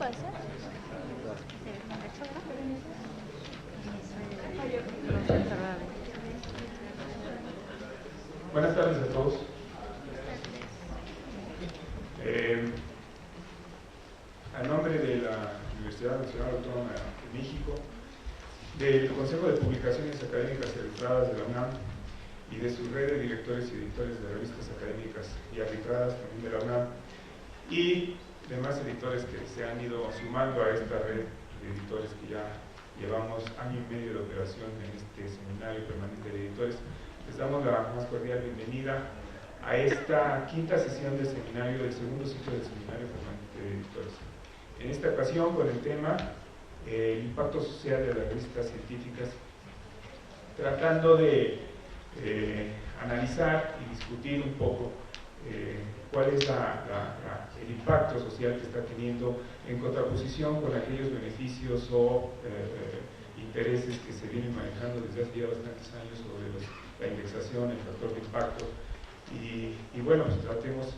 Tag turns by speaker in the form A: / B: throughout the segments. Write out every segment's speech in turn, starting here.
A: puede ser?
B: Buenas tardes a todos. A nombre de la Universidad Nacional Autónoma de México, del Consejo de Publicaciones Académicas Ilustradas de la UNAM y de su red de directores y editores de revistas académicas y arbitradas también de la UNAM, y demás editores que se han ido sumando a esta red de editores que ya llevamos año y medio de operación en este seminario permanente de editores, les damos la más cordial bienvenida a esta quinta sesión del seminario, del segundo ciclo del seminario permanente de editores. En esta ocasión con el tema el impacto social de las revistas científicas, tratando de analizar y discutir un poco cuál es el impacto social que está teniendo en contraposición con aquellos beneficios o intereses que se vienen manejando desde hace ya bastantes años sobre la indexación, el factor de impacto. Y bueno, pues trataremos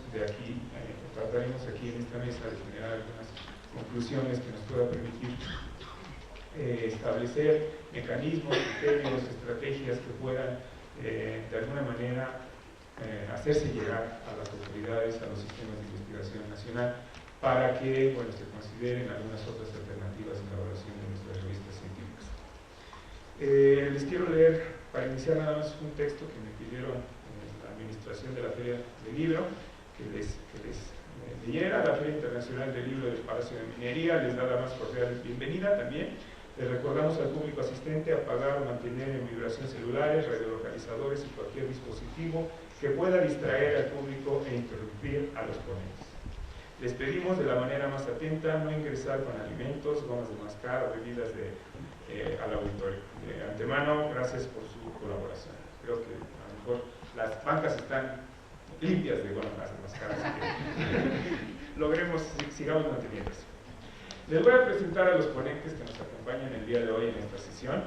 B: aquí en esta mesa de generar algunas conclusiones que nos puedan permitir establecer mecanismos, criterios, estrategias que puedan de alguna manera hacerse llegar a las autoridades, a los sistemas de investigación nacional, para que se consideren algunas otras alternativas en la elaboración de nuestras revistas científicas. Les quiero leer, para iniciar nada más, un texto que me pidieron en la administración de la Feria del Libro, que les leyera. La Feria Internacional del Libro del Palacio de Minería les da la más cordial bienvenida también. Les recordamos al público asistente apagar o mantener en vibración celulares, radiolocalizadores y cualquier dispositivo que pueda distraer al público e interrumpir a los ponentes. Les pedimos de la manera más atenta no ingresar con alimentos, gomas de mascar o bebidas al auditorio. De antemano, gracias por su colaboración. Creo que a lo mejor las bancas están limpias de gomas de mascar, así que sigamos manteniendo eso. Les voy a presentar a los ponentes que nos acompañan el día de hoy en esta sesión.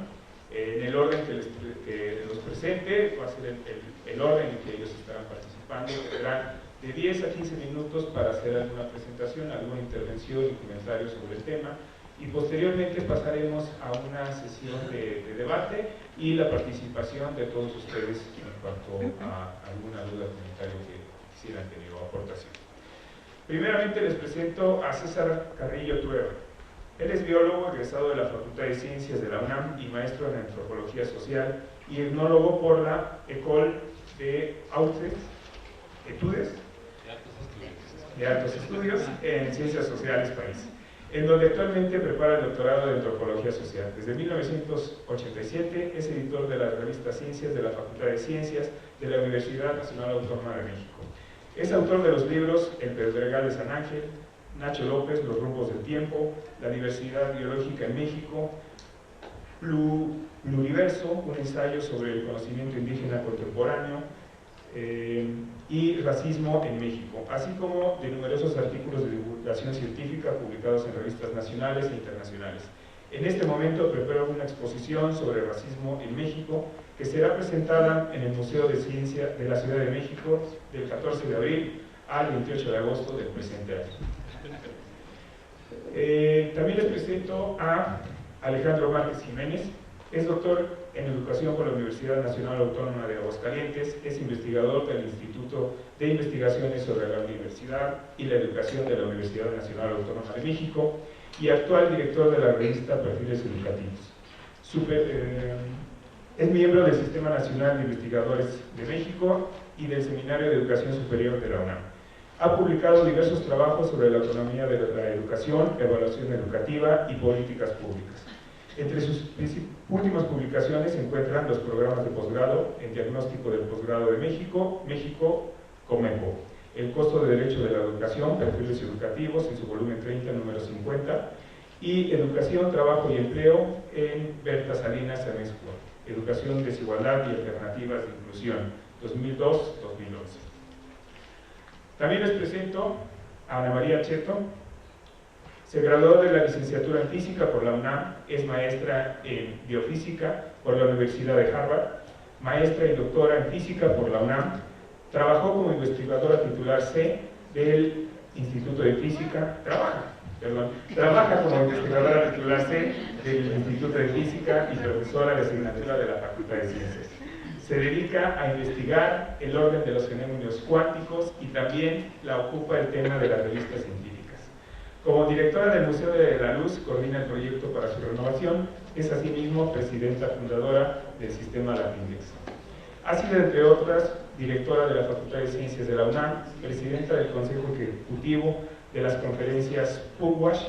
B: En el orden que los presente, va a ser el orden en que ellos estarán participando. Tendrán de 10 a 15 minutos para hacer alguna presentación, alguna intervención y comentario sobre el tema. Y posteriormente pasaremos a una sesión de debate y la participación de todos ustedes en cuanto a alguna duda o comentario que quisieran tener o aportación. Primeramente les presento a César Carrillo Trueba. Él es biólogo egresado de la Facultad de Ciencias de la UNAM y maestro en Antropología Social y etnólogo por la École de Hautes Études de Altos Estudios en Ciencias Sociales París, en donde actualmente prepara el doctorado de Antropología Social. Desde 1987 es editor de la revista Ciencias de la Facultad de Ciencias de la Universidad Nacional Autónoma de México. Es autor de los libros El Pedregal de San Ángel, Nacho López, Los Rumbos del Tiempo, La Diversidad Biológica en México, Pluriverso, un ensayo sobre el conocimiento indígena contemporáneo y racismo en México, así como de numerosos artículos de divulgación científica publicados en revistas nacionales e internacionales. En este momento prepara una exposición sobre racismo en México que será presentada en el Museo de Ciencia de la Ciudad de México del 14 de abril al 28 de agosto del presente año. También les presento a Alejandro Márquez Jiménez. Es doctor en Educación por la Universidad Nacional Autónoma de Aguascalientes, es investigador del Instituto de Investigaciones sobre la Universidad y la Educación de la Universidad Nacional Autónoma de México y actual director de la revista Perfiles Educativos. Es miembro del Sistema Nacional de Investigadores de México y del Seminario de Educación Superior de la UNAM. Ha publicado diversos trabajos sobre la autonomía de la educación, evaluación educativa y políticas públicas. Entre sus últimas publicaciones se encuentran los programas de posgrado en Diagnóstico del Posgrado de México, Comepo, El costo de derecho de la educación, Perfiles Educativos, en su volumen 30, número 50, y Educación, Trabajo y Empleo en Berta Salinas Ernesto, Educación, Desigualdad y Alternativas de Inclusión, 2002-2011. También les presento a Ana María Cheto. Se graduó de la licenciatura en Física por la UNAM, es maestra en Biofísica por la Universidad de Harvard, maestra y doctora en Física por la UNAM, trabajó como investigadora titular C del Instituto de Física, Trabaja como investigadora titular C del Instituto de Física y profesora de asignatura de la Facultad de Ciencias. Se dedica a investigar el orden de los fenómenos cuánticos y también la ocupa el tema de las revistas científicas. Como directora del Museo de la Luz, coordina el proyecto para su renovación. Es asimismo presidenta fundadora del Sistema Latindex. Ha sido, entre otras, directora de la Facultad de Ciencias de la UNAM, presidenta del Consejo Ejecutivo de las conferencias PUGWASH,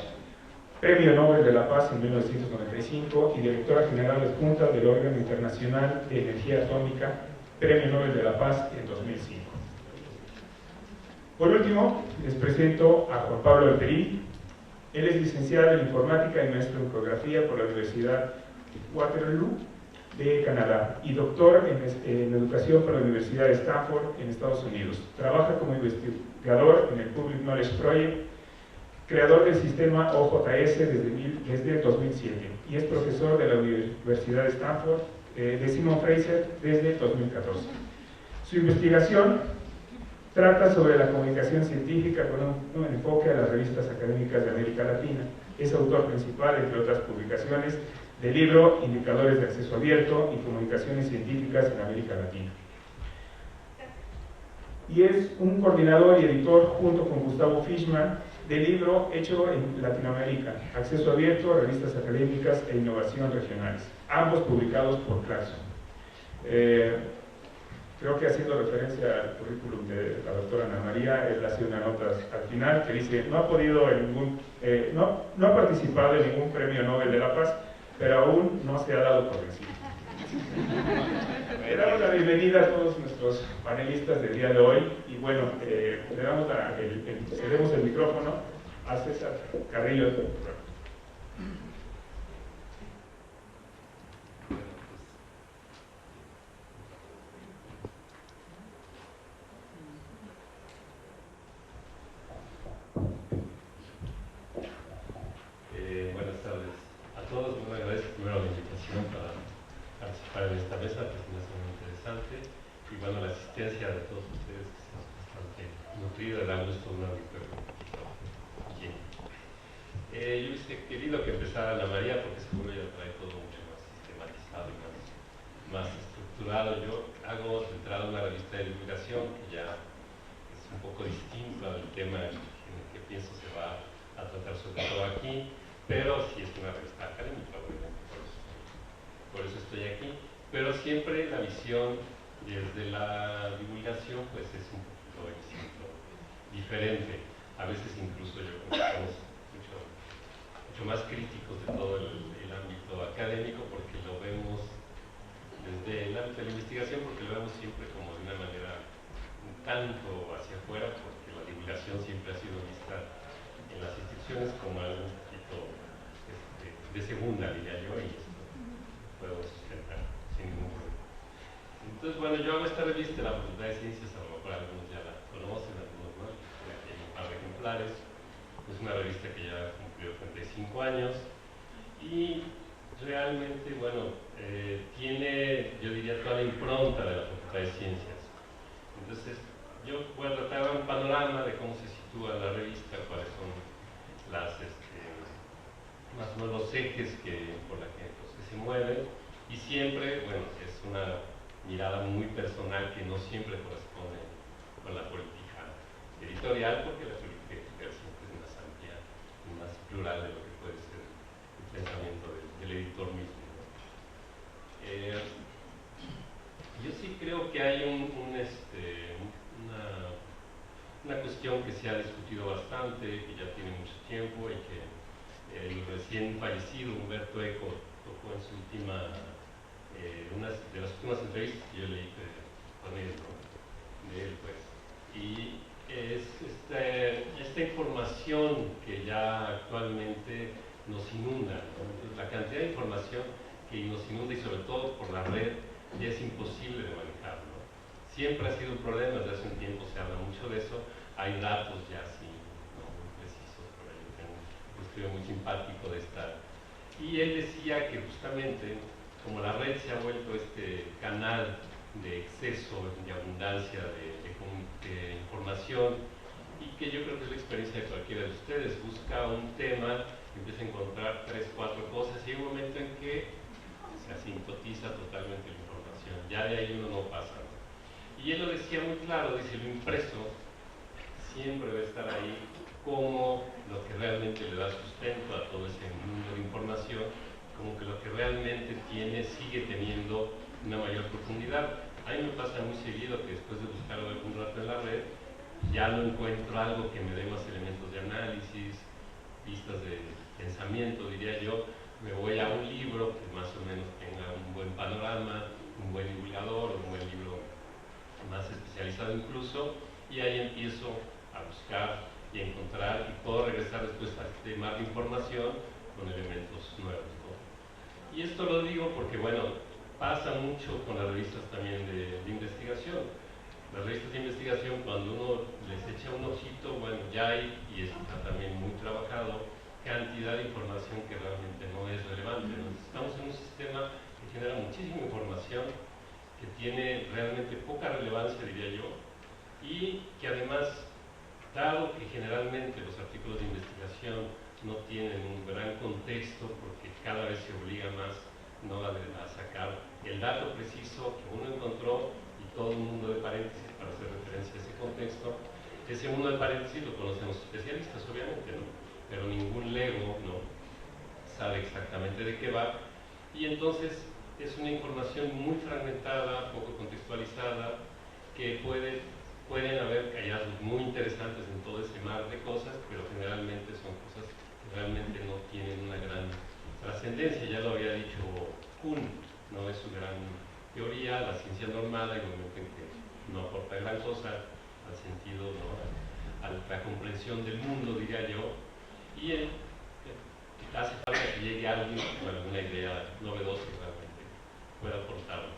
B: Premio Nobel de la Paz en 1995 y directora general adjunta del Órgano Internacional de Energía Atómica, Premio Nobel de la Paz en 2005. Por último, les presento a Juan Pablo Alperín. Él es licenciado en Informática y maestro en Geografía por la Universidad Waterloo de Canadá y doctor en Educación por la Universidad de Stanford en Estados Unidos. Trabaja como investigador en el Public Knowledge Project, creador del sistema OJS desde 2007 y es profesor de la Universidad de Stanford, de Simon Fraser desde 2014. Su investigación trata sobre la comunicación científica con un enfoque a las revistas académicas de América Latina. Es autor principal, entre otras publicaciones, del libro Indicadores de Acceso Abierto y Comunicaciones Científicas en América Latina. Y es un coordinador y editor, junto con Gustavo Fishman, del libro hecho en Latinoamérica, Acceso Abierto, Revistas Académicas e Innovación Regionales, ambos publicados por Clarkson. Creo que haciendo referencia al currículum de la doctora Ana María, él hace una nota al final que dice no ha participado en ningún premio Nobel de la Paz, pero aún no se ha dado por vencido. Le damos la bienvenida a todos nuestros panelistas del día de hoy y bueno, le damos cedemos el micrófono a César Carrillo.
A: Buenas tardes a todos. Bueno, agradezco primero la invitación para participar en esta mesa, que es una mesa muy interesante, y bueno, la asistencia de todos ustedes, que es bastante nutrida, le da gusto una auditorio un poquito lleno. Yo hubiese querido que empezara Ana María, porque seguro ella trae todo mucho más sistematizado y más estructurado. Yo hago de entrada una revista de divulgación que ya es un poco distinto al tema en el que pienso se va a tratar sobre todo aquí, pero sí es una revista académica, obviamente, por eso estoy aquí, pero siempre la visión desde la divulgación pues es un poquito diferente. A veces incluso yo creo que somos mucho más críticos de todo el ámbito académico, porque lo vemos desde el ámbito de la investigación, porque lo vemos siempre como de una manera un tanto hacia afuera, porque la divulgación siempre ha sido vista en las instituciones como algo un poquito de segunda, diría yo, y esto puedo sustentar sin ningún problema. Entonces, bueno, yo hago esta revista de la Facultad de Ciencias, a lo mejor algunos ya la conocen, algunos no, aquí hay un par de ejemplares. Es una revista que ya cumplió 35 años y realmente, bueno, tiene, yo diría, toda la impronta de la Facultad de Ciencias. Entonces, yo voy a tratar de dar un panorama de cómo se sitúa la revista, cuáles son las, más o menos los ejes por los que se mueven, y siempre, bueno, es una mirada muy personal que no siempre corresponde con la política editorial, porque la política editorial siempre es más amplia y más plural de lo que puede ser el pensamiento del editor mismo, ¿no? Yo sí creo que hay una cuestión que se ha discutido bastante, que ya tiene mucho tiempo y que el recién fallecido Humberto Eco tocó en su última, una de las últimas entrevistas que yo leí con él, ¿no? De él, pues. Y es esta información que ya actualmente nos inunda, ¿no? Entonces, la cantidad de información que nos inunda, y sobre todo por la red, ya es imposible de manejar, ¿no? Siempre ha sido un problema, desde hace un tiempo se habla mucho de eso, hay datos ya así, ¿no? Muy precisos, por ahí tengo un estudio muy simpático de esta. Y él decía que justamente, como la red se ha vuelto este canal de exceso, de abundancia de información, y que yo creo que es la experiencia de cualquiera de ustedes. Busca un tema, empieza a encontrar 3, 4 cosas y hay un momento en que se asintotiza totalmente la información, ya de ahí uno no pasa. Y él lo decía muy claro, dice, lo impreso siempre va a estar ahí como lo que realmente le da sustento a todo ese mundo de información, como que lo que realmente tiene, sigue teniendo una mayor profundidad. A mí me pasa muy seguido que después de buscarlo algún rato en la red, ya no encuentro algo que me dé más elementos de análisis, pistas de pensamiento, diría yo. Me voy a un libro que más o menos tenga un buen panorama, un buen divulgador, un buen libro más especializado incluso, y ahí empiezo a buscar y a encontrar, y puedo regresar después a este mar de información con elementos nuevos, ¿no? Y esto lo digo porque, bueno, pasa mucho con las revistas también de investigación. Las revistas de investigación, cuando uno les echa un ojito, bueno, ya hay, y está también muy trabajado, cantidad de información que realmente no es relevante. Estamos en un sistema que genera muchísima información, que tiene realmente poca relevancia, diría yo, y que además, dado que generalmente los artículos de investigación no tienen un gran contexto, porque cada vez se obliga más, ¿no?, a sacar el dato preciso que uno encontró y todo un mundo de paréntesis para hacer referencia a ese contexto. Ese mundo de paréntesis lo conocen los especialistas, obviamente, ¿no?, pero ningún lego, ¿no?, sabe exactamente de qué va, y entonces es una información muy fragmentada, poco contextualizada, que pueden haber hallazgos muy interesantes en todo ese mar de cosas, pero generalmente son cosas que realmente no tienen una gran trascendencia. Ya lo había dicho Kuhn, ¿no?, es su gran teoría, la ciencia normada, en el momento en que no aporta gran cosa al sentido, ¿no?, a la comprensión del mundo, diría yo, y hace falta que llegue alguien con alguna idea novedosa que realmente pueda aportarlo.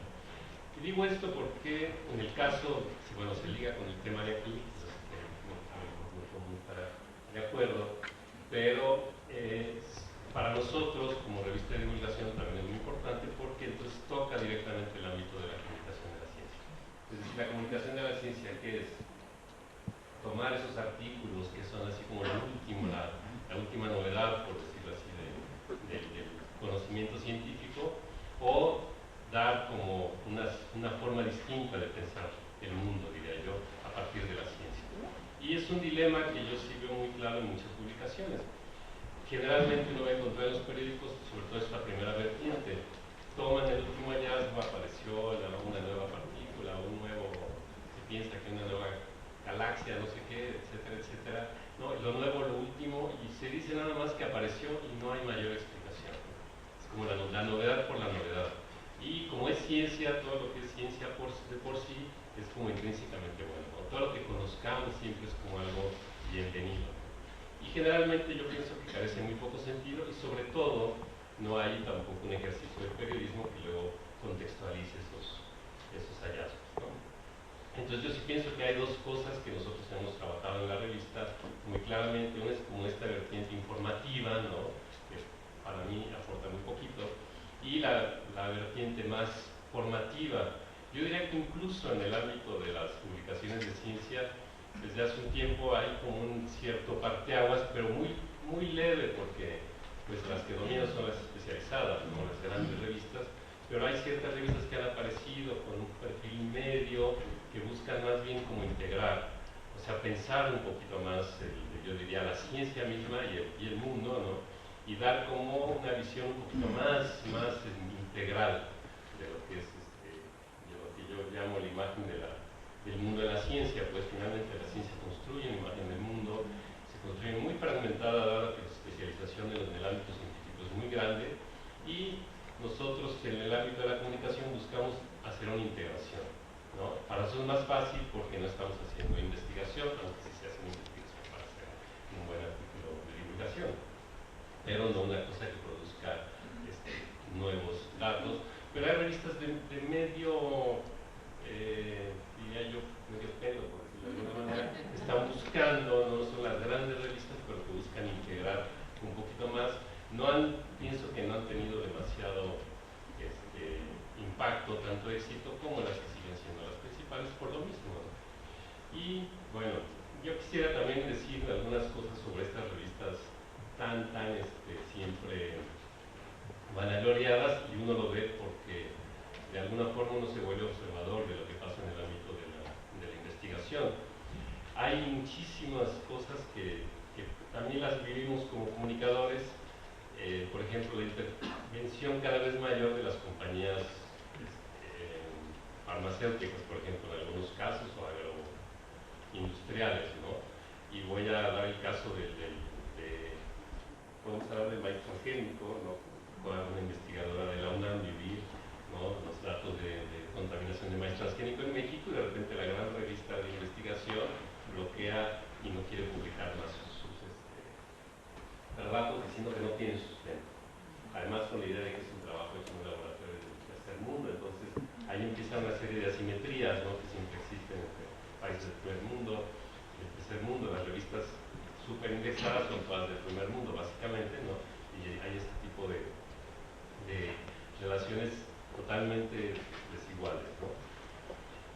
A: Y digo esto porque en el caso, bueno, se liga con el tema de aquí, no estoy muy de acuerdo, pero para nosotros como revista de divulgación también es muy importante porque entonces toca directamente el ámbito de la comunicación de la ciencia. Es decir, la comunicación de la ciencia, ¿qué es? Tomar esos artículos que son así como la última novedad, por decirlo así, del conocimiento científico, o dar como una forma distinta de pensar el mundo, diría yo, a partir de la ciencia. Y es un dilema que yo sí veo muy claro en muchas publicaciones. Generalmente uno va a encontrar en los periódicos, sobre todo esta primera vertiente, toman el último hallazgo, apareció una nueva partícula, un nuevo, se piensa que una nueva galaxia, no sé qué, etcétera, etcétera. No, lo nuevo, lo último, y se dice nada más que apareció y no hay mayor explicación. Es como la novedad por la novedad. Y como es ciencia, todo lo que es ciencia de por sí es como intrínsecamente bueno. Todo lo que conozcamos siempre es como algo bienvenido. Y generalmente yo pienso que carece muy poco sentido y sobre todo no hay tampoco un ejercicio de periodismo que luego contextualice esos hallazgos, ¿no? Entonces yo sí pienso que hay dos cosas que nosotros hemos trabajado en la revista muy claramente. Una es como esta vertiente informativa, ¿no?, que para mí aporta muy poquito, y la vertiente más formativa. Yo diría que incluso en el ámbito de las publicaciones de ciencia, desde hace un tiempo hay como un cierto parteaguas, pero muy leve, porque pues las que dominan son las especializadas, ¿no?, las grandes revistas, pero hay ciertas revistas que han aparecido con un perfil medio, que buscan más bien como integrar, o sea, pensar un poquito más, yo diría, la ciencia misma y el mundo, ¿no?, y dar como una visión un poquito más integral de lo que es de lo que yo llamo la imagen del mundo de la ciencia. Pues finalmente la ciencia construye una imagen del mundo, se construye muy fragmentada, dada que la especialización en el ámbito científico es muy grande, y nosotros en el ámbito de la comunicación buscamos hacer una integración, ¿no? Para eso es más fácil porque no estamos haciendo investigación, aunque sí se hace una investigación para hacer un buen artículo de divulgación, pero no una cosa que produzca nuevos datos. Pero hay revistas de medio, diría yo, medio pelo, por decirlo de alguna manera, están buscando, no son las grandes revistas, pero que buscan integrar un poquito más. Pienso que no han tenido demasiado impacto, tanto éxito, como las que siguen siendo las principales por lo mismo, ¿no? Y bueno, yo quisiera también decir algunas cosas sobre estas revistas tan siempre vanagloriadas, y uno lo ve porque de alguna forma uno se vuelve observador de lo que pasa en el ámbito de la investigación. Hay muchísimas cosas que también las vivimos como comunicadores, por ejemplo, la intervención cada vez mayor de las compañías farmacéuticas, por ejemplo, en algunos casos, o agroindustriales, ¿no? Y voy a dar el caso podemos hablar del maíz transgénico, ¿no? Con una investigadora de la UNAM, vivir, ¿no? Los datos de contaminación de maíz transgénico en México, y de repente la gran revista de investigación bloquea y no quiere publicar más sus relatos, diciendo que no tienen sustento. Además, con la idea de que es un trabajo hecho en un laboratorio del tercer mundo. Entonces ahí empieza una serie de asimetrías, ¿no? Que siempre existen entre países del primer mundo y el tercer mundo. Las revistas súper indexadas son todas del primer mundo, básicamente, ¿no? Y hay este tipo de relaciones totalmente desiguales, ¿no?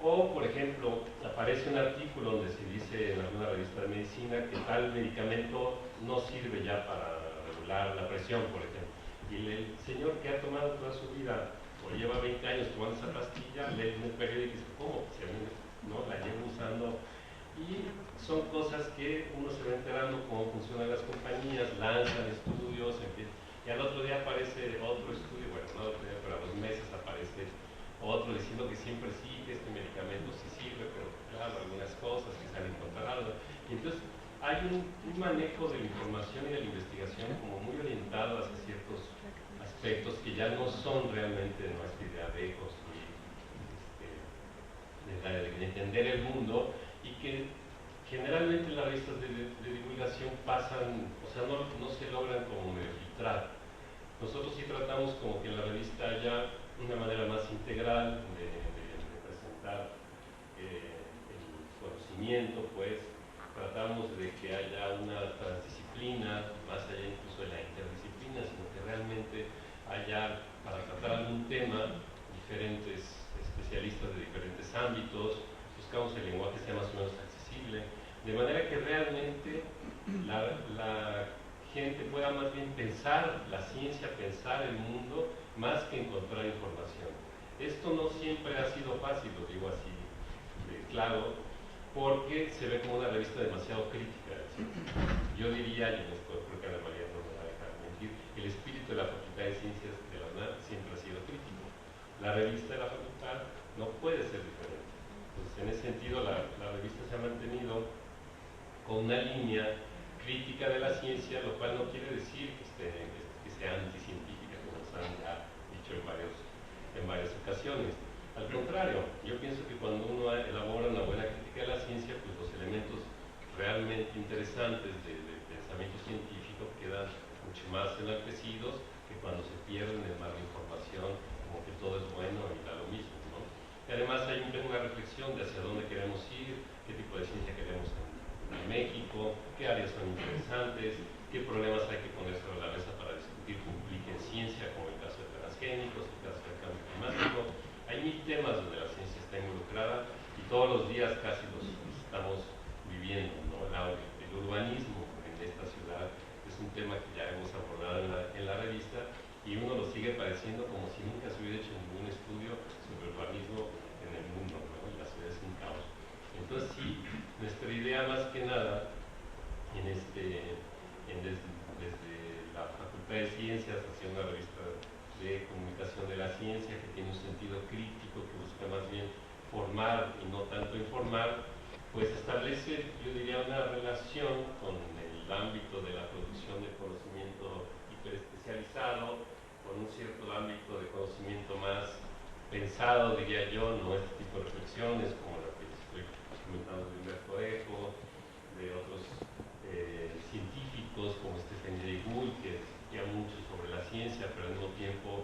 A: O, por ejemplo, aparece un artículo donde se dice en alguna revista de medicina que tal medicamento no sirve ya para regular la presión, por ejemplo. Y el señor que ha tomado toda su vida, o lleva 20 años tomando esa pastilla, lee en el periódico y dice, ¿cómo? Si a mí no la llevo usando. Y son cosas que uno se va enterando cómo funcionan las compañías, lanzan estudios, y al otro día aparece otro estudio, bueno, no otro día, pero a 2 meses aparece otro diciendo que siempre sí, que este medicamento sí sirve, pero claro, algunas cosas que se han encontrado. Y entonces hay un manejo de la información y de la investigación como muy orientado hacia ciertos aspectos que ya no son realmente nuestra idea de construir, de entender el mundo, y que generalmente las revistas de divulgación pasan, o sea, no se logran como medio filtrar. Nosotros sí tratamos como que en la revista haya una manera más integral de presentar el conocimiento, pues tratamos de que haya una transdisciplina, más allá incluso de la interdisciplina, sino que realmente haya, para tratar algún tema, diferentes especialistas de diferentes ámbitos. Buscamos el lenguaje sea más o menos accesible, de manera que realmente la gente pueda más bien pensar la ciencia, pensar el mundo, más que encontrar información. Esto no siempre ha sido fácil, lo digo así claro, porque se ve como una revista demasiado crítica. Yo diría, y creo que Ana María no me va a dejar mentir, el espíritu de la Facultad de Ciencias de la UNAM siempre ha sido crítico. La revista de la facultad no puede ser diferente. Entonces, en ese sentido, la revista se ha mantenido con una línea crítica de la ciencia, lo cual no quiere decir que sea anticientífica, como nos han ya dicho en varias ocasiones. Al contrario, yo pienso que cuando uno elabora una buena crítica de la ciencia, pues los elementos realmente interesantes del pensamiento científico quedan mucho más enaltecidos que cuando se pierden en mar de información, como que todo es bueno y da lo mismo, ¿no? Y además hay una reflexión de hacia dónde queremos ir, qué tipo de ciencia queremos en México, qué áreas son interesantes, qué problemas hay que poner sobre la mesa para discutir que impliquen ciencia, como el caso de transgénicos, el caso del cambio climático. Hay 1000 temas donde la ciencia está involucrada y todos los días casi los estamos viviendo, ¿no? El urbanismo en esta ciudad es un tema que ya hemos abordado en la revista, y uno lo sigue padeciendo como si nunca se hubiera hecho ningún estudio sobre urbanismo en el mundo, ¿no? Y la ciudad es un caos. Entonces sí, nuestra idea más que nada desde la Facultad de Ciencias hacia una revista de comunicación de la ciencia que tiene un sentido crítico, que busca más bien formar y no tanto informar, pues establece, yo diría, una relación con el ámbito de la producción de conocimiento hiperespecializado, con un cierto ámbito de conocimiento más pensado, diría yo, no este tipo de reflexiones como la que estoy comentando de Humberto Eco, de otros científicos como Stephen Jay Gould, que discutía mucho sobre la ciencia, pero al mismo tiempo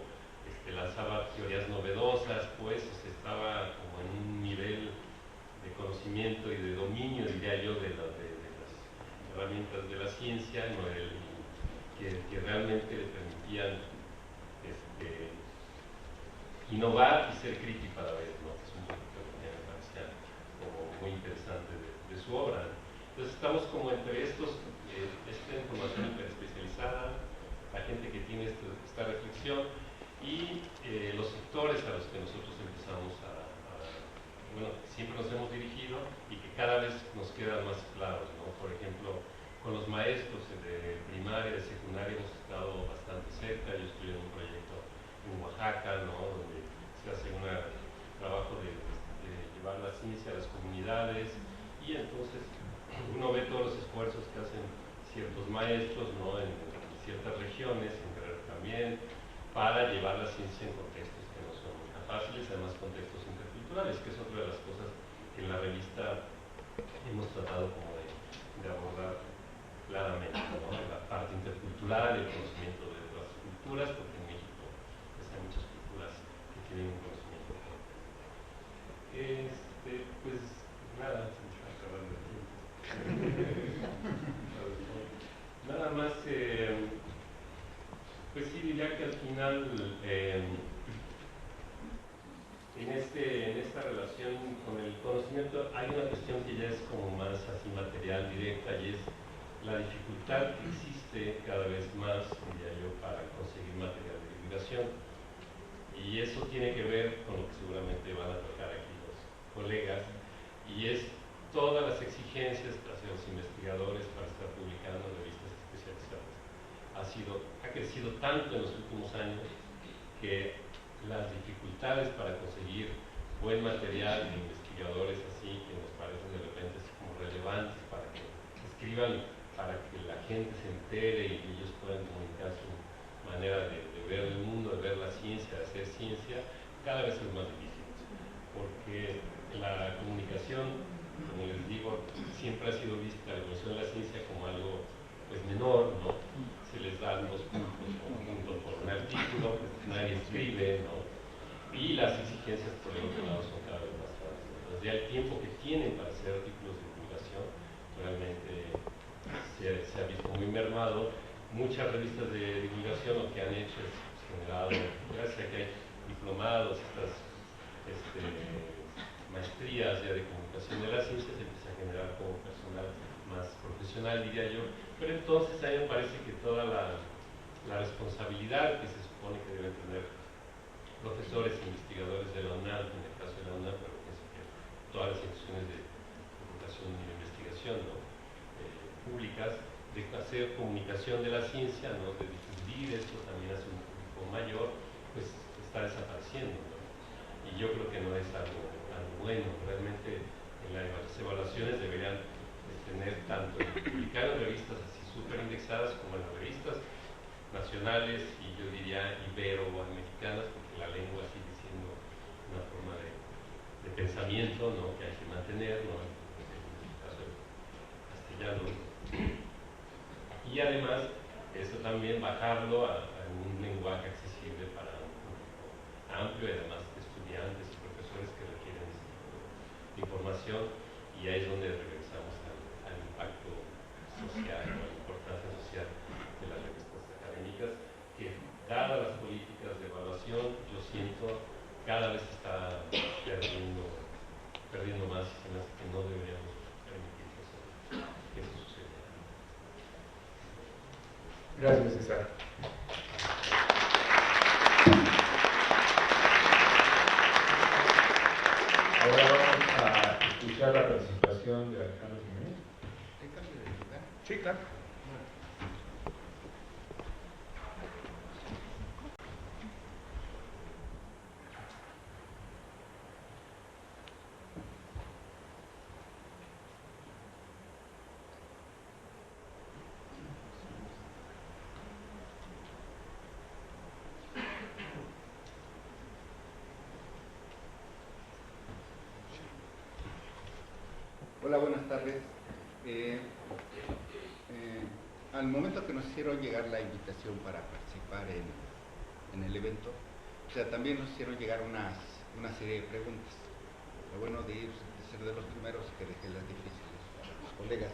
A: lanzaba teorías novedosas, pues estaba como en un nivel de conocimiento y de dominio, diría yo, de las herramientas de la ciencia, ¿no? que realmente le permitían innovar y ser crítico a la vez, ¿no? Es un poquito lo que me parecía como muy interesante de su obra. Entonces estamos como entre esta información especializada, la gente que tiene esta reflexión y los sectores a los que nosotros empezamos bueno, siempre nos hemos dirigido y que cada vez nos quedan más claros, ¿no? Por ejemplo, con los maestros de primaria, de secundaria hemos estado bastante cerca. Yo estoy en un proyecto en Oaxaca, ¿no? Donde se hace un trabajo de llevar la ciencia a las comunidades, y entonces uno ve todos los esfuerzos que hacen ciertos maestros, ¿no? En ciertas regiones, en Guerrero también, para llevar la ciencia en contextos que no son tan fáciles, además contextos interculturales, que es otra de las cosas que en la revista hemos tratado como de abordar claramente, ¿no? La parte intercultural, el conocimiento de otras culturas, porque en México pues, hay muchas culturas que tienen un conocimiento propio. Pues nada, se me está acabando el tiempo. Nada más, pues sí diría que al final en esta relación con el conocimiento hay una cuestión que ya es como más así material, directa, y es la dificultad que existe cada vez más, diría yo, para conseguir material de divulgación. Y eso tiene que ver con lo que seguramente van a tocar aquí los colegas, y es todas las exigencias hacia los investigadores para estar publicando en revistas especializadas. Ha crecido tanto en los últimos años que las dificultades para conseguir buen material de investigadores así, que nos parecen de repente así como relevantes para que escriban, para que la gente se entere y ellos puedan comunicar su manera de ver el mundo, de ver la ciencia, de hacer ciencia, cada vez es más difícil, porque la comunicación, como les digo, siempre ha sido vista la comunicación de la ciencia como algo pues menor, ¿no? Se les dan 2 puntos o un punto por un artículo, pues nadie escribe, ¿no? Y las exigencias por el otro lado son cada vez más grandes. Entonces ya el tiempo que tienen para hacer artículos de divulgación realmente se ha visto muy mermado. Muchas revistas de divulgación lo que han hecho es generado, gracias a que hay diplomados, estas maestrías ya de comunicación de la ciencia, se empieza a generar como personal más profesional, diría yo, pero entonces a mí me parece que toda la responsabilidad que se supone que deben tener profesores e investigadores de la UNAM, en el caso de la UNAM, pero pienso que todas las instituciones de educación y de investigación, ¿no? Públicas, de hacer comunicación de la ciencia, ¿no? De difundir esto también hacia un público mayor, pues está desapareciendo, ¿no? Y yo creo que no es algo bueno. Realmente en las evaluaciones deberían tener tanto publicar en revistas así súper indexadas como en las revistas nacionales y yo diría ibero-americanas, porque la lengua sigue siendo una forma de pensamiento, ¿no? Que hay que mantener, ¿no? En el caso del castellano. Y además, eso también bajarlo a un lenguaje accesible para un público amplio, y además de estudiantes y profesores que requieren ese tipo de información, y ahí es donde regresamos al impacto social, o a la importancia social de las revistas académicas, que dadas las políticas de evaluación, yo siento cada vez está perdiendo más, y se me hace que no deberíamos permitir que eso suceda.
B: Gracias, César. Ahora vamos a escuchar la presentación de Alejandro Jiménez.
C: ¿Hay cambio de lugar?
B: Sí, claro.
C: Hola, buenas tardes. Al momento que nos hicieron llegar la invitación para participar en el evento, o sea, también nos hicieron llegar una serie de preguntas. Lo bueno de ser de los primeros es que dejé las difíciles para los colegas.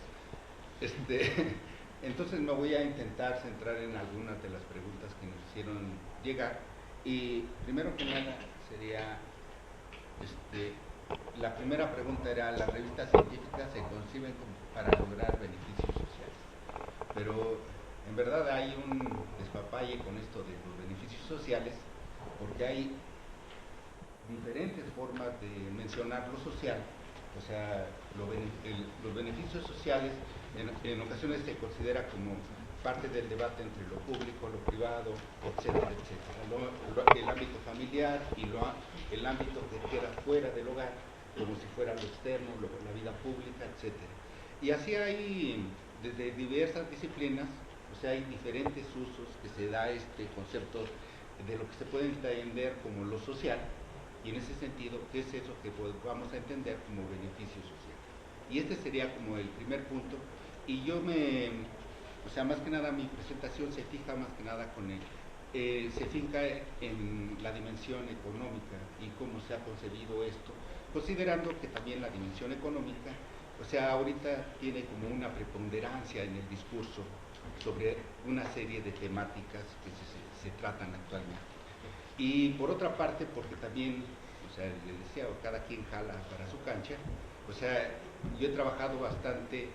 C: Entonces me voy a intentar centrar en algunas de las preguntas que nos hicieron llegar. Y primero que nada sería, la primera pregunta era: ¿las revistas científicas se conciben como para lograr beneficios sociales. Pero en verdad hay un despapalle con esto de los beneficios sociales, porque hay diferentes formas de mencionar lo social. O sea, los beneficios sociales en ocasiones se considera como parte del debate entre lo público, lo privado, etcétera, etcétera. El ámbito familiar y el ámbito que queda fuera del hogar, como si fuera lo externo, la vida pública, etcétera. Y así hay desde diversas disciplinas, o sea, hay diferentes usos que se da este concepto de lo que se puede entender como lo social, y en ese sentido, ¿qué es eso que vamos a entender como beneficio social? Y este sería como el primer punto, y yo o sea, más que nada mi presentación se fija más que nada se finca en la dimensión económica y cómo se ha concebido esto, considerando que también la dimensión económica, o sea, ahorita tiene como una preponderancia en el discurso sobre una serie de temáticas que se tratan actualmente. Y por otra parte, porque también, o sea, les decía, cada quien jala para su cancha, o sea, yo he trabajado bastante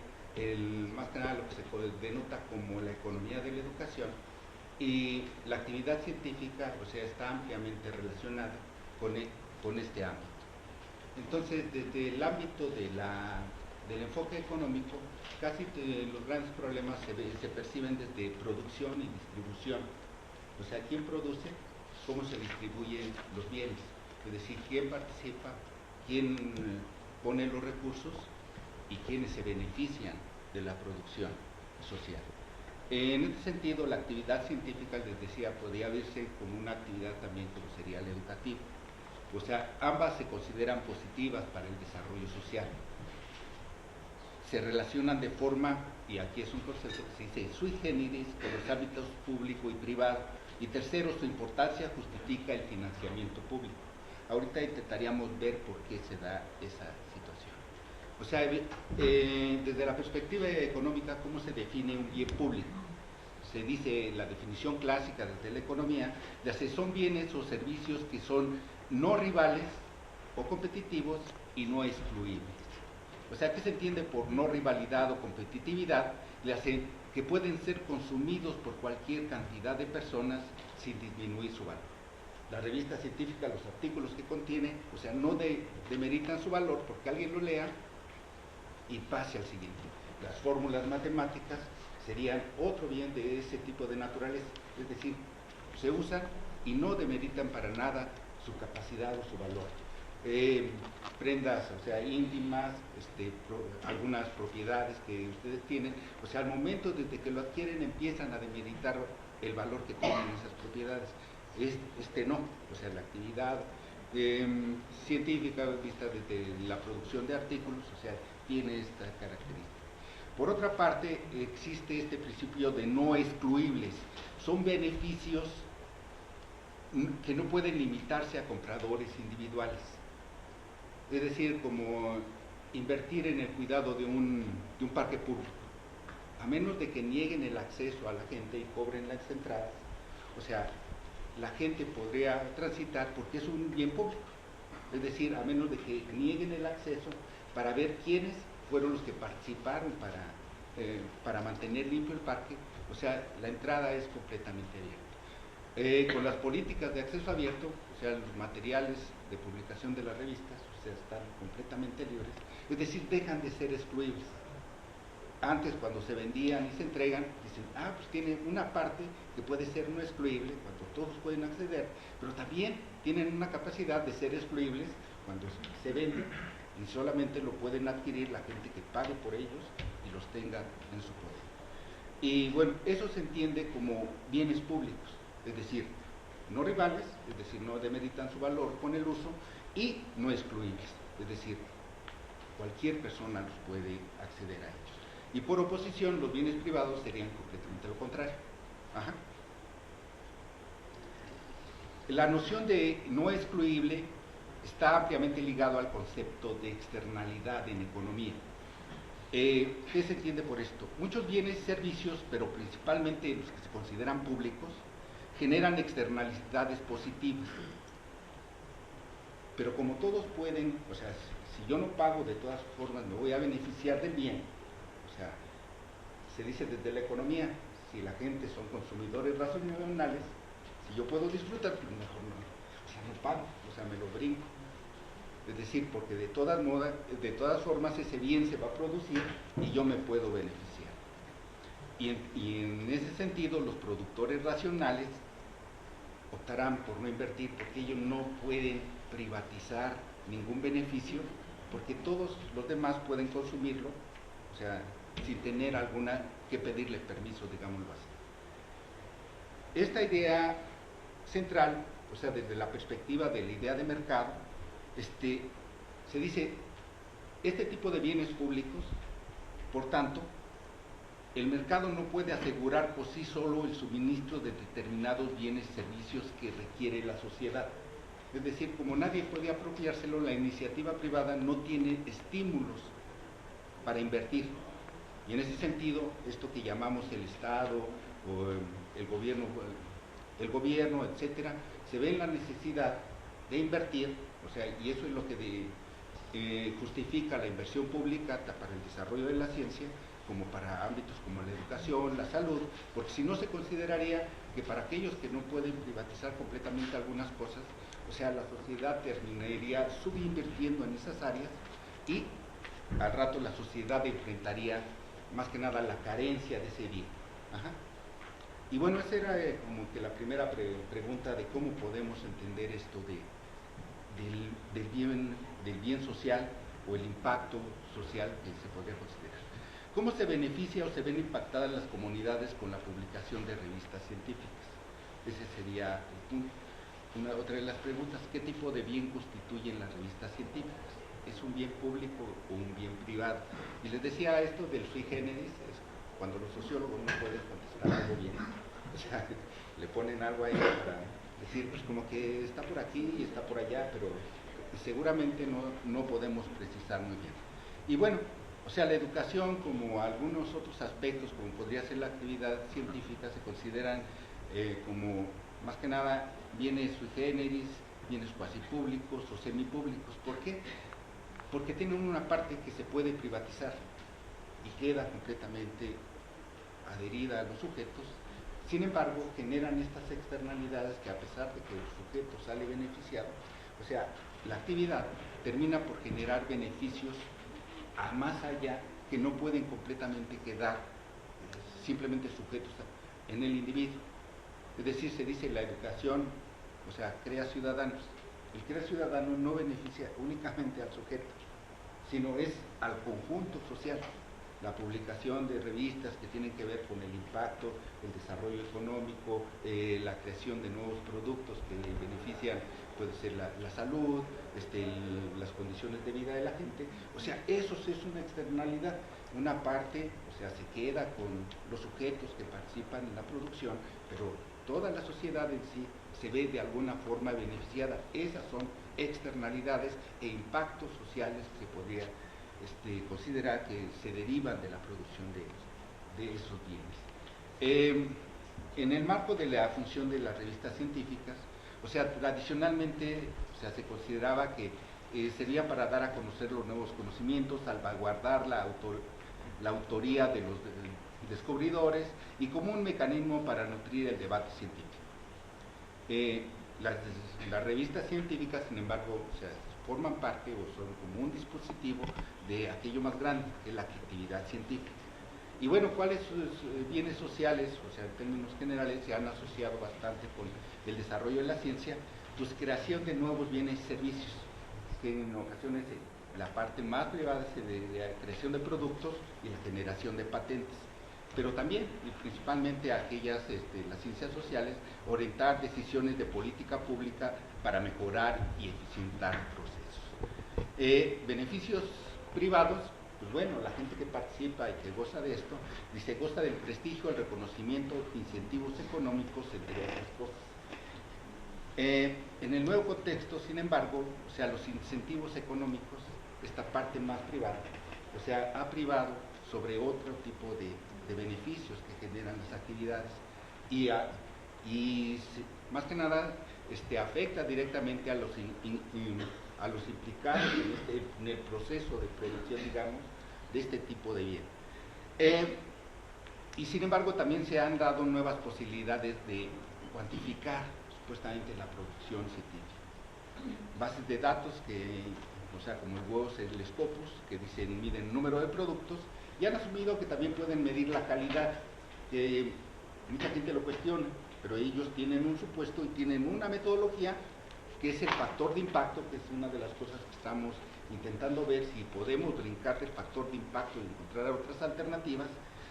C: más que nada lo que se denota como la economía de la educación, y la actividad científica, o sea, está ampliamente relacionada con este ámbito. Entonces, desde el ámbito del enfoque económico, casi los grandes problemas se perciben desde producción y distribución. O sea, quién produce, cómo se distribuyen los bienes, es decir, quién participa, quién pone los recursos y quiénes se benefician de la producción social. En este sentido, la actividad científica, les decía, podría verse como una actividad también como sería la educativa. O sea, ambas se consideran positivas para el desarrollo social. Se relacionan de forma, y aquí es un concepto que se dice sui generis, con los ámbitos público y privado. Y tercero, su importancia justifica el financiamiento público. Ahorita intentaríamos ver por qué se da esa situación. O sea, desde la perspectiva económica, ¿cómo se define un bien público? Se dice, la definición clásica desde la economía, son bienes o servicios que son no rivales o competitivos y no excluibles. O sea, ¿qué se entiende por no rivalidad o competitividad? Que pueden ser consumidos por cualquier cantidad de personas sin disminuir su valor. La revista científica, los artículos que contiene, o sea, no demeritan su valor porque alguien lo lea y pase al siguiente. Las fórmulas matemáticas serían otro bien de ese tipo de naturaleza, es decir, se usan y no demeritan para nada su capacidad o su valor. Prendas, o sea, íntimas, algunas propiedades que ustedes tienen, o sea, al momento desde que lo adquieren empiezan a demeritar el valor que tienen esas propiedades. No, o sea, la actividad científica vista desde la producción de artículos, o sea, tiene esta característica. Por otra parte, existe este principio de no excluibles. Son beneficios que no pueden limitarse a compradores individuales. Es decir, como invertir en el cuidado de un parque público. A menos de que nieguen el acceso a la gente y cobren las entradas, o sea, la gente podría transitar porque es un bien público. Es decir, a menos de que nieguen el acceso para ver quiénes fueron los que participaron para mantener limpio el parque, o sea, la entrada es completamente abierta. Con las políticas de acceso abierto, o sea, los materiales de publicación de las revistas, o sea, están completamente libres, es decir, dejan de ser excluibles. Antes, cuando se vendían y se entregan, dicen, pues tiene una parte que puede ser no excluible, cuando todos pueden acceder, pero también tienen una capacidad de ser excluibles cuando se venden y solamente lo pueden adquirir la gente que pague por ellos y los tenga en su poder. Y bueno, eso se entiende como bienes públicos, es decir, no rivales, es decir, no demeritan su valor con el uso, y no excluibles, es decir, cualquier persona los puede acceder a ellos. Y por oposición, los bienes privados serían completamente lo contrario. La noción de no excluible está ampliamente ligado al concepto de externalidad en economía. ¿Qué se entiende por esto? Muchos bienes y servicios, pero principalmente los que se consideran públicos, generan externalidades positivas. Pero como todos pueden, o sea, si yo no pago, de todas formas me voy a beneficiar del bien, sea, se dice desde la economía, si la gente son consumidores racionales, si yo puedo disfrutar, pues mejor no, o sea, no pago, o sea, me lo brinco. Es decir, porque de todas formas ese bien se va a producir y yo me puedo beneficiar. Y en ese sentido, los productores racionales optarán por no invertir, porque ellos no pueden privatizar ningún beneficio, porque todos los demás pueden consumirlo, o sea, sin tener alguna que pedirle permiso, digámoslo así. Esta idea central, o sea, desde la perspectiva de la idea de mercado, se dice, este tipo de bienes públicos, por tanto, el mercado no puede asegurar por sí solo el suministro de determinados bienes y servicios que requiere la sociedad. Es decir, como nadie puede apropiárselo, la iniciativa privada no tiene estímulos para invertir. Y en ese sentido, esto que llamamos el Estado o el gobierno, etcétera, se ve en la necesidad de invertir, o sea, y eso es lo que justifica la inversión pública para el desarrollo de la ciencia, como para ámbitos como la educación, la salud, porque si no se consideraría que para aquellos que no pueden privatizar completamente algunas cosas, o sea, la sociedad terminaría subinvirtiendo en esas áreas y al rato la sociedad enfrentaría más que nada la carencia de ese bien. Ajá. Y bueno, esa era como que la primera pregunta de cómo podemos entender esto del bien social o el impacto social que se podría considerar. ¿Cómo se beneficia o se ven impactadas las comunidades con la publicación de revistas científicas? Ese sería el punto. Otra de las preguntas, ¿qué tipo de bien constituyen las revistas científicas? ¿Es un bien público o un bien privado? Y les decía esto del sui generis, es cuando los sociólogos no pueden contestar algo bien. O sea, le ponen algo ahí para decir, pues como que está por aquí y está por allá, pero seguramente no podemos precisar muy bien. Y bueno, o sea, la educación, como algunos otros aspectos, como podría ser la actividad científica, se consideran como, más que nada, bienes sui generis, bienes cuasi públicos o semipúblicos. ¿Por qué? Porque tienen una parte que se puede privatizar y queda completamente adherida a los sujetos. Sin embargo, generan estas externalidades que, a pesar de que el sujeto sale beneficiado, o sea, la actividad termina por generar beneficios a más allá que no pueden completamente quedar simplemente sujetos en el individuo. Es decir, se dice la educación, o sea, crea ciudadanos. El crear ciudadano no beneficia únicamente al sujeto, sino es al conjunto social. La publicación de revistas que tienen que ver con el impacto, el desarrollo económico, la creación de nuevos productos que benefician, puede ser la salud, las condiciones de vida de la gente. O sea, eso es una externalidad. Una parte, o sea, se queda con los sujetos que participan en la producción, pero toda la sociedad en sí se ve de alguna forma beneficiada. Esas son externalidades e impactos sociales que se podría considerar que se derivan de la producción de esos bienes. En el marco de la función de las revistas científicas, o sea, tradicionalmente, o sea, se consideraba que servía para dar a conocer los nuevos conocimientos, salvaguardar la autoría de los descubridores y como un mecanismo para nutrir el debate científico. Las revistas científicas, sin embargo, o sea, forman parte o son como un dispositivo de aquello más grande, que es la actividad científica. Y bueno, ¿cuáles bienes sociales, o sea, en términos generales, se han asociado bastante con el desarrollo de la ciencia? Pues creación de nuevos bienes y servicios, que en ocasiones la parte más privada es de la creación de productos y la generación de patentes. Pero también, y principalmente aquellas, las ciencias sociales, orientar decisiones de política pública para mejorar y eficientar procesos. Beneficios privados, pues bueno, la gente que participa y que goza de esto, dice, goza del prestigio, el reconocimiento, incentivos económicos, entre otras cosas. En el nuevo contexto, sin embargo, o sea, los incentivos económicos, esta parte más privada, o sea, ha privado sobre otro tipo de beneficios que generan las actividades y más que nada afecta directamente a los implicados en el proceso de producción, digamos, de este tipo de bien. Y sin embargo también se han dado nuevas posibilidades de cuantificar supuestamente la producción científica. Bases de datos que, o sea, como el WOS, el Scopus, que dicen, miden el número de productos, y han asumido que también pueden medir la calidad. Mucha gente lo cuestiona, pero ellos tienen un supuesto y tienen una metodología que es el factor de impacto, que es una de las cosas que estamos intentando ver si podemos brincar del factor de impacto y encontrar otras alternativas.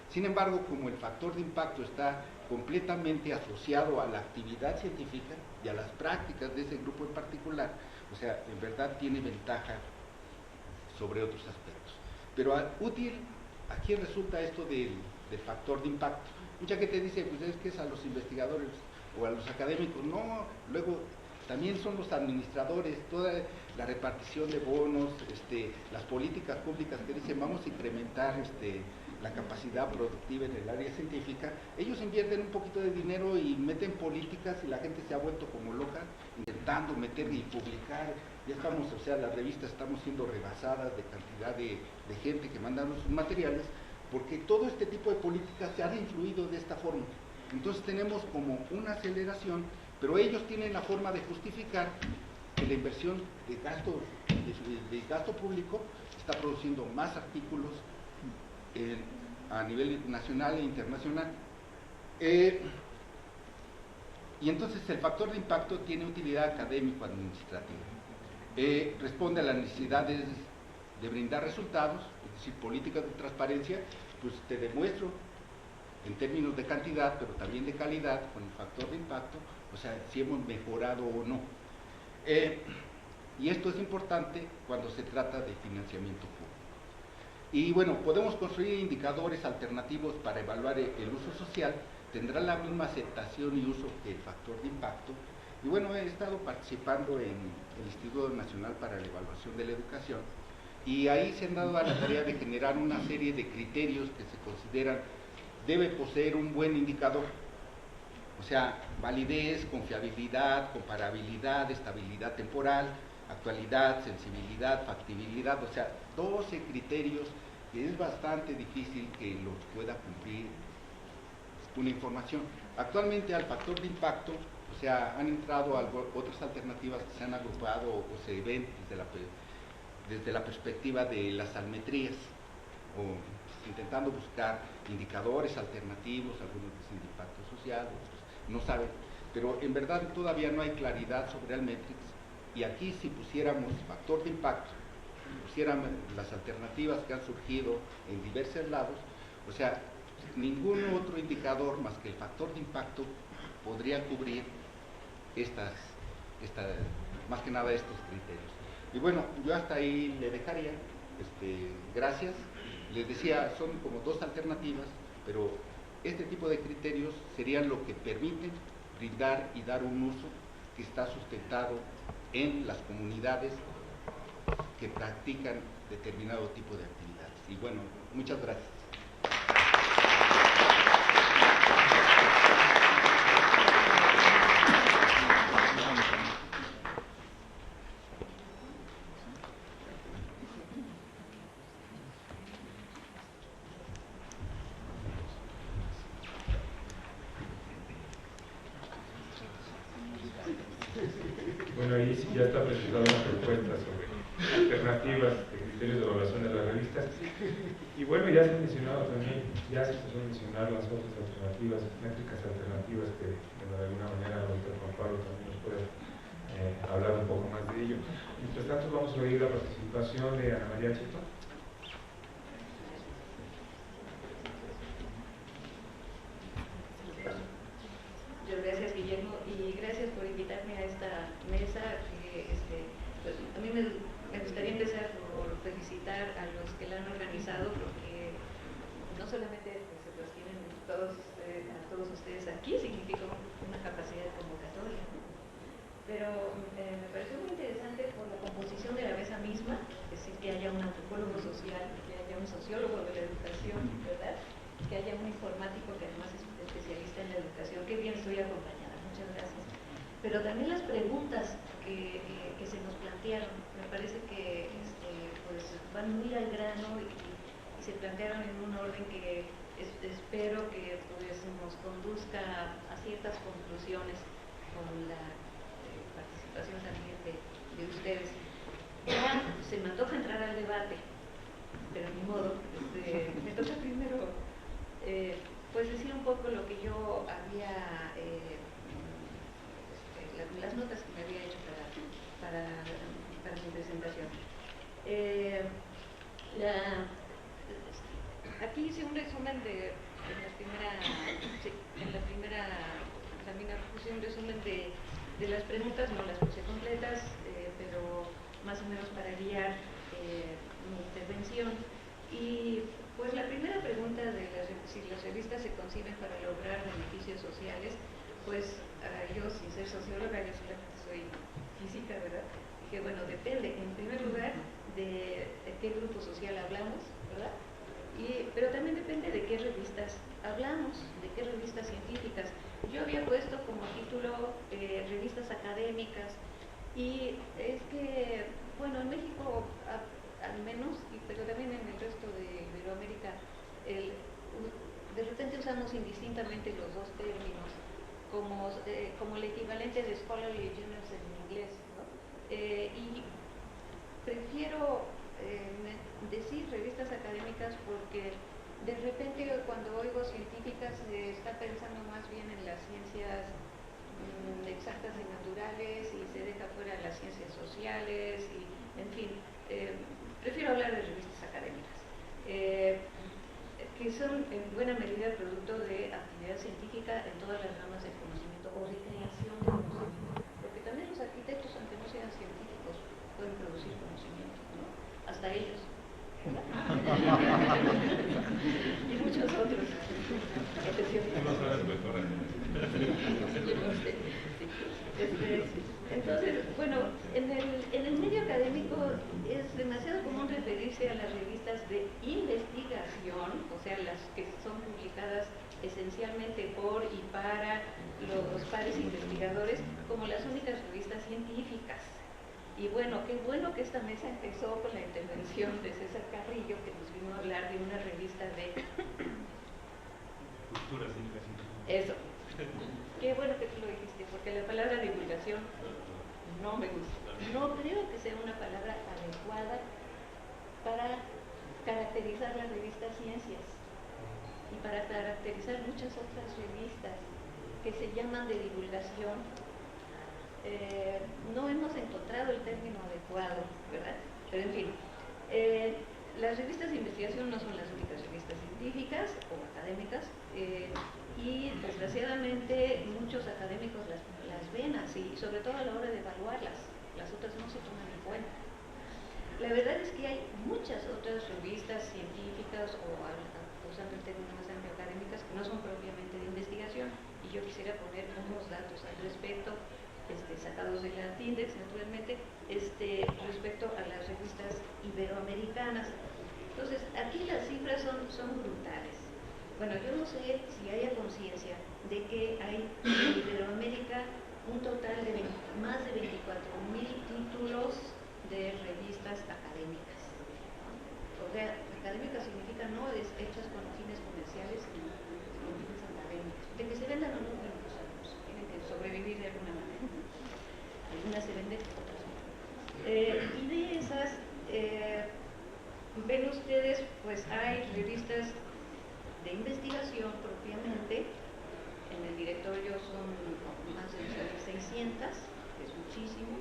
C: Sin embargo, como el factor de impacto está completamente asociado a la actividad científica y a las prácticas de ese grupo en particular, o sea, en verdad tiene ventaja sobre otros aspectos. Pero útil, aquí resulta esto del factor de impacto. Mucha gente dice, pues es que es a los investigadores o a los académicos. No, luego también son los administradores, toda la repartición de bonos, las políticas públicas que dicen vamos a incrementar la capacidad productiva en el área científica. Ellos invierten un poquito de dinero y meten políticas y la gente se ha vuelto como loca intentando meter y publicar. Ya estamos, o sea, las revistas estamos siendo rebasadas de cantidad de gente que mandan sus materiales, porque todo este tipo de políticas se han influido de esta forma. Entonces tenemos como una aceleración, pero ellos tienen la forma de justificar que la inversión de gasto público está produciendo más artículos a nivel nacional e internacional. Y entonces el factor de impacto tiene utilidad académico-administrativa. Responde a las necesidades de brindar resultados, es decir, políticas de transparencia. Pues te demuestro en términos de cantidad, pero también de calidad, con el factor de impacto, o sea, si hemos mejorado o no. Y esto es importante cuando se trata de financiamiento público. Y bueno, podemos construir indicadores alternativos para evaluar el uso social, tendrá la misma aceptación y uso que el factor de impacto. Y bueno, he estado participando en el Instituto Nacional para la Evaluación de la Educación, y ahí se han dado a la tarea de generar una serie de criterios que se consideran debe poseer un buen indicador. O sea, validez, confiabilidad, comparabilidad, estabilidad temporal, actualidad, sensibilidad, factibilidad, o sea, 12 criterios que es bastante difícil que los pueda cumplir una información. Actualmente al factor de impacto, o sea, han entrado otras alternativas que se han agrupado o se ven desde la perspectiva de las salmetrías, o intentando buscar indicadores alternativos, algunos dicen de impacto social, otros no saben, pero en verdad todavía no hay claridad sobre Almetrix. Y aquí si pusiéramos factor de impacto, pusiéramos las alternativas que han surgido en diversos lados, o sea, ningún otro indicador más que el factor de impacto podría cubrir más que nada estos criterios. Y bueno, yo hasta ahí le dejaría, gracias. Les decía, son como dos alternativas, pero este tipo de criterios serían lo que permiten brindar y dar un uso que está sustentado en las comunidades que practican determinado tipo de actividades. Y bueno, muchas gracias.
B: Bueno, ahí sí ya está presentada una propuesta sobre alternativas de criterios de evaluación de las revistas. Y bueno, ya se han mencionado también, ya se empezó a mencionar las otras alternativas, métricas alternativas que de alguna manera ahorita Juan Pablo también nos puede hablar un poco más de ello. Mientras tanto vamos a oír la participación de Ana María Cheto.
D: Gracias, Guillermo, y gracias por invitarme a esta mesa. Pues, a mí me gustaría empezar por felicitar a los que la han organizado, porque no solamente se los tienen a todos ustedes aquí, significa una capacidad convocatoria, ¿no? Pero me pareció muy interesante por la composición de la mesa misma, es decir, que haya un antropólogo social, que haya un sociólogo de la educación, ¿verdad? Que haya un informático que además es especialista en la educación. Qué bien estoy acompañada, muchas gracias. Pero también las preguntas que se nos plantearon, me parece que pues van muy al grano y se plantearon en un orden que espero que pues, nos conduzca a ciertas conclusiones con la participación también de ustedes. Ya se me antoja entrar al debate, pero ni modo, me toca primero pues decir un poco lo que yo había, las notas que me había hecho para mi presentación. Aquí hice un resumen en la primera lámina puse un resumen de las preguntas, no las puse completas, pero más o menos para guiar mi intervención. Y pues la primera pregunta de si las revistas se conciben para lograr beneficios sociales, pues yo sin ser socióloga, yo solamente soy física, ¿verdad? Que bueno, depende en primer lugar de qué grupo social hablamos, ¿verdad? Pero también depende de qué revistas hablamos, de qué revistas científicas. Yo había puesto como título revistas académicas, y es que, bueno, en México al menos, pero también en el resto de Iberoamérica, de repente usamos indistintamente los dos términos como el equivalente de scholarly journals en inglés, ¿no? Y prefiero decir revistas académicas porque de repente cuando oigo científicas se está pensando más bien en las ciencias exactas y naturales y se deja fuera las ciencias sociales y en fin, prefiero hablar de revistas académicas que son en buena medida producto de actividad científica en todas las ramas del conocimiento o de creación de conocimiento, porque también los arquitectos, aunque no sean científicos, pueden producir conocimiento, ¿no? Hasta ellos. Y muchos otros entonces, bueno, en el medio académico es demasiado común referirse a las revistas de investigación, o sea, las que son publicadas esencialmente por y para los pares investigadores, como las únicas revistas científicas. Y bueno, qué bueno que esta mesa empezó con la intervención de César Carrillo, que nos vino a hablar de una revista de
A: cultura científica.
D: Eso. Qué bueno que tú lo dijiste, porque la palabra divulgación no me gusta. No creo que sea una palabra adecuada para caracterizar la revista Ciencias y para caracterizar muchas otras revistas que se llaman de divulgación. No hemos encontrado el término adecuado, ¿verdad? Pero en fin, las revistas de investigación no son las únicas revistas científicas o académicas, y desgraciadamente muchos académicos las ven así, sobre todo a la hora de evaluarlas. Las otras no se toman en cuenta. La verdad es que hay muchas otras revistas científicas o, usando el término más amplio, académicas, que no son propiamente de investigación, y yo quisiera poner unos datos al respecto, sacados de la Tindex, naturalmente, respecto a las revistas iberoamericanas. Entonces, aquí las cifras son brutales. Bueno, yo no sé si haya conciencia de que hay en Iberoamérica un total de más de 24,000 títulos de revistas académicas. O sea, académica significa no es hechas con fines comerciales, sino con fines académicos. De que se vendan o no, bueno, pues tienen que sobrevivir de alguna manera. Algunas se venden, otras no. Y de esas, ven ustedes, pues hay revistas de investigación propiamente. En el directorio son más de 600, que es muchísimo.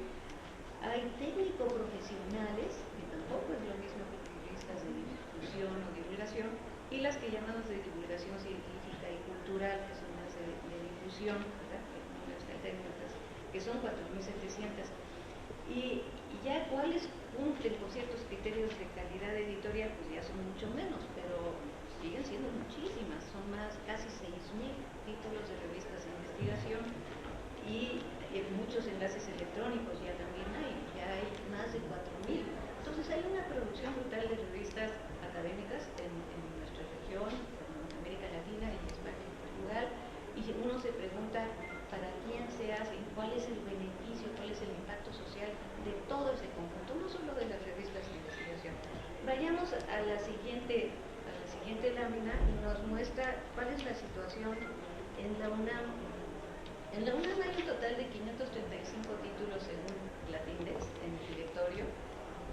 D: Hay técnico-profesionales, que tampoco es lo mismo que revistas de difusión o divulgación, y las que llamamos de divulgación científica y cultural, que son más de difusión, ¿verdad? Que no está el término, que son 4,700. Y ya cuáles cumplen con ciertos criterios de calidad editorial, pues ya son mucho menos, pero siguen siendo muchísimas, son más, casi 6,000 títulos de revistas de investigación, y muchos enlaces electrónicos ya también ya hay más de 4,000. Entonces hay una producción brutal de revistas académicas en nuestra región, en América Latina, en España, en Portugal, y uno se pregunta para quién se hace, cuál es el beneficio, cuál es el impacto social de todo ese conjunto, no solo de las revistas de investigación. Vayamos a la siguiente siguiente lámina nos muestra cuál es la situación en la UNAM. En la UNAM hay un total de 535 títulos según Latindex en el directorio,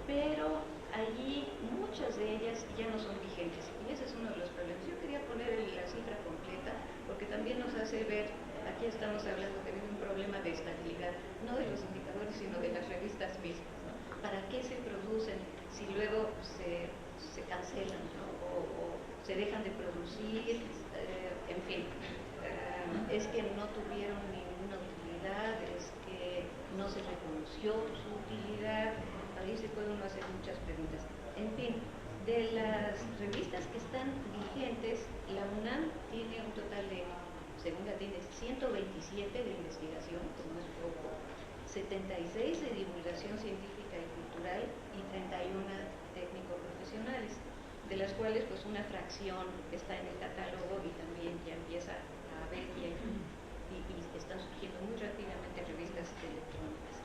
D: pero allí muchas de ellas ya no son vigentes y ese es uno de los problemas. Yo quería poner la cifra completa porque también nos hace ver, aquí estamos hablando de un problema de estabilidad, no de los indicadores sino de las revistas mismas, ¿no? ¿Para qué se producen si luego se cancelan, ¿no? o se dejan de producir? En fin, es que no tuvieron ninguna utilidad, es que no se reconoció su utilidad. Ahí se puede uno hacer muchas preguntas. En fin, de las revistas que están vigentes, la UNAM tiene un total de, según la tiene, 127 de investigación, que no es poco, 76 de divulgación científica y cultural y 31 técnico-profesionales, de las cuales pues una fracción está en el catálogo y también ya empieza a ver y están surgiendo muy rápidamente revistas electrónicas.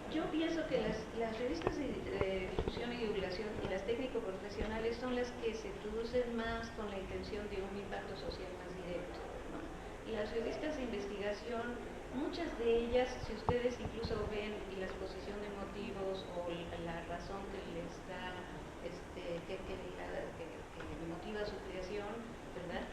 D: Yo pienso que las revistas de difusión y divulgación y las técnico-profesionales son las que se producen más con la intención de un impacto social más directo, ¿no? Y las revistas de investigación, muchas de ellas, si ustedes incluso ven la exposición de motivos o la razón que les da, que motiva su creación, ¿verdad?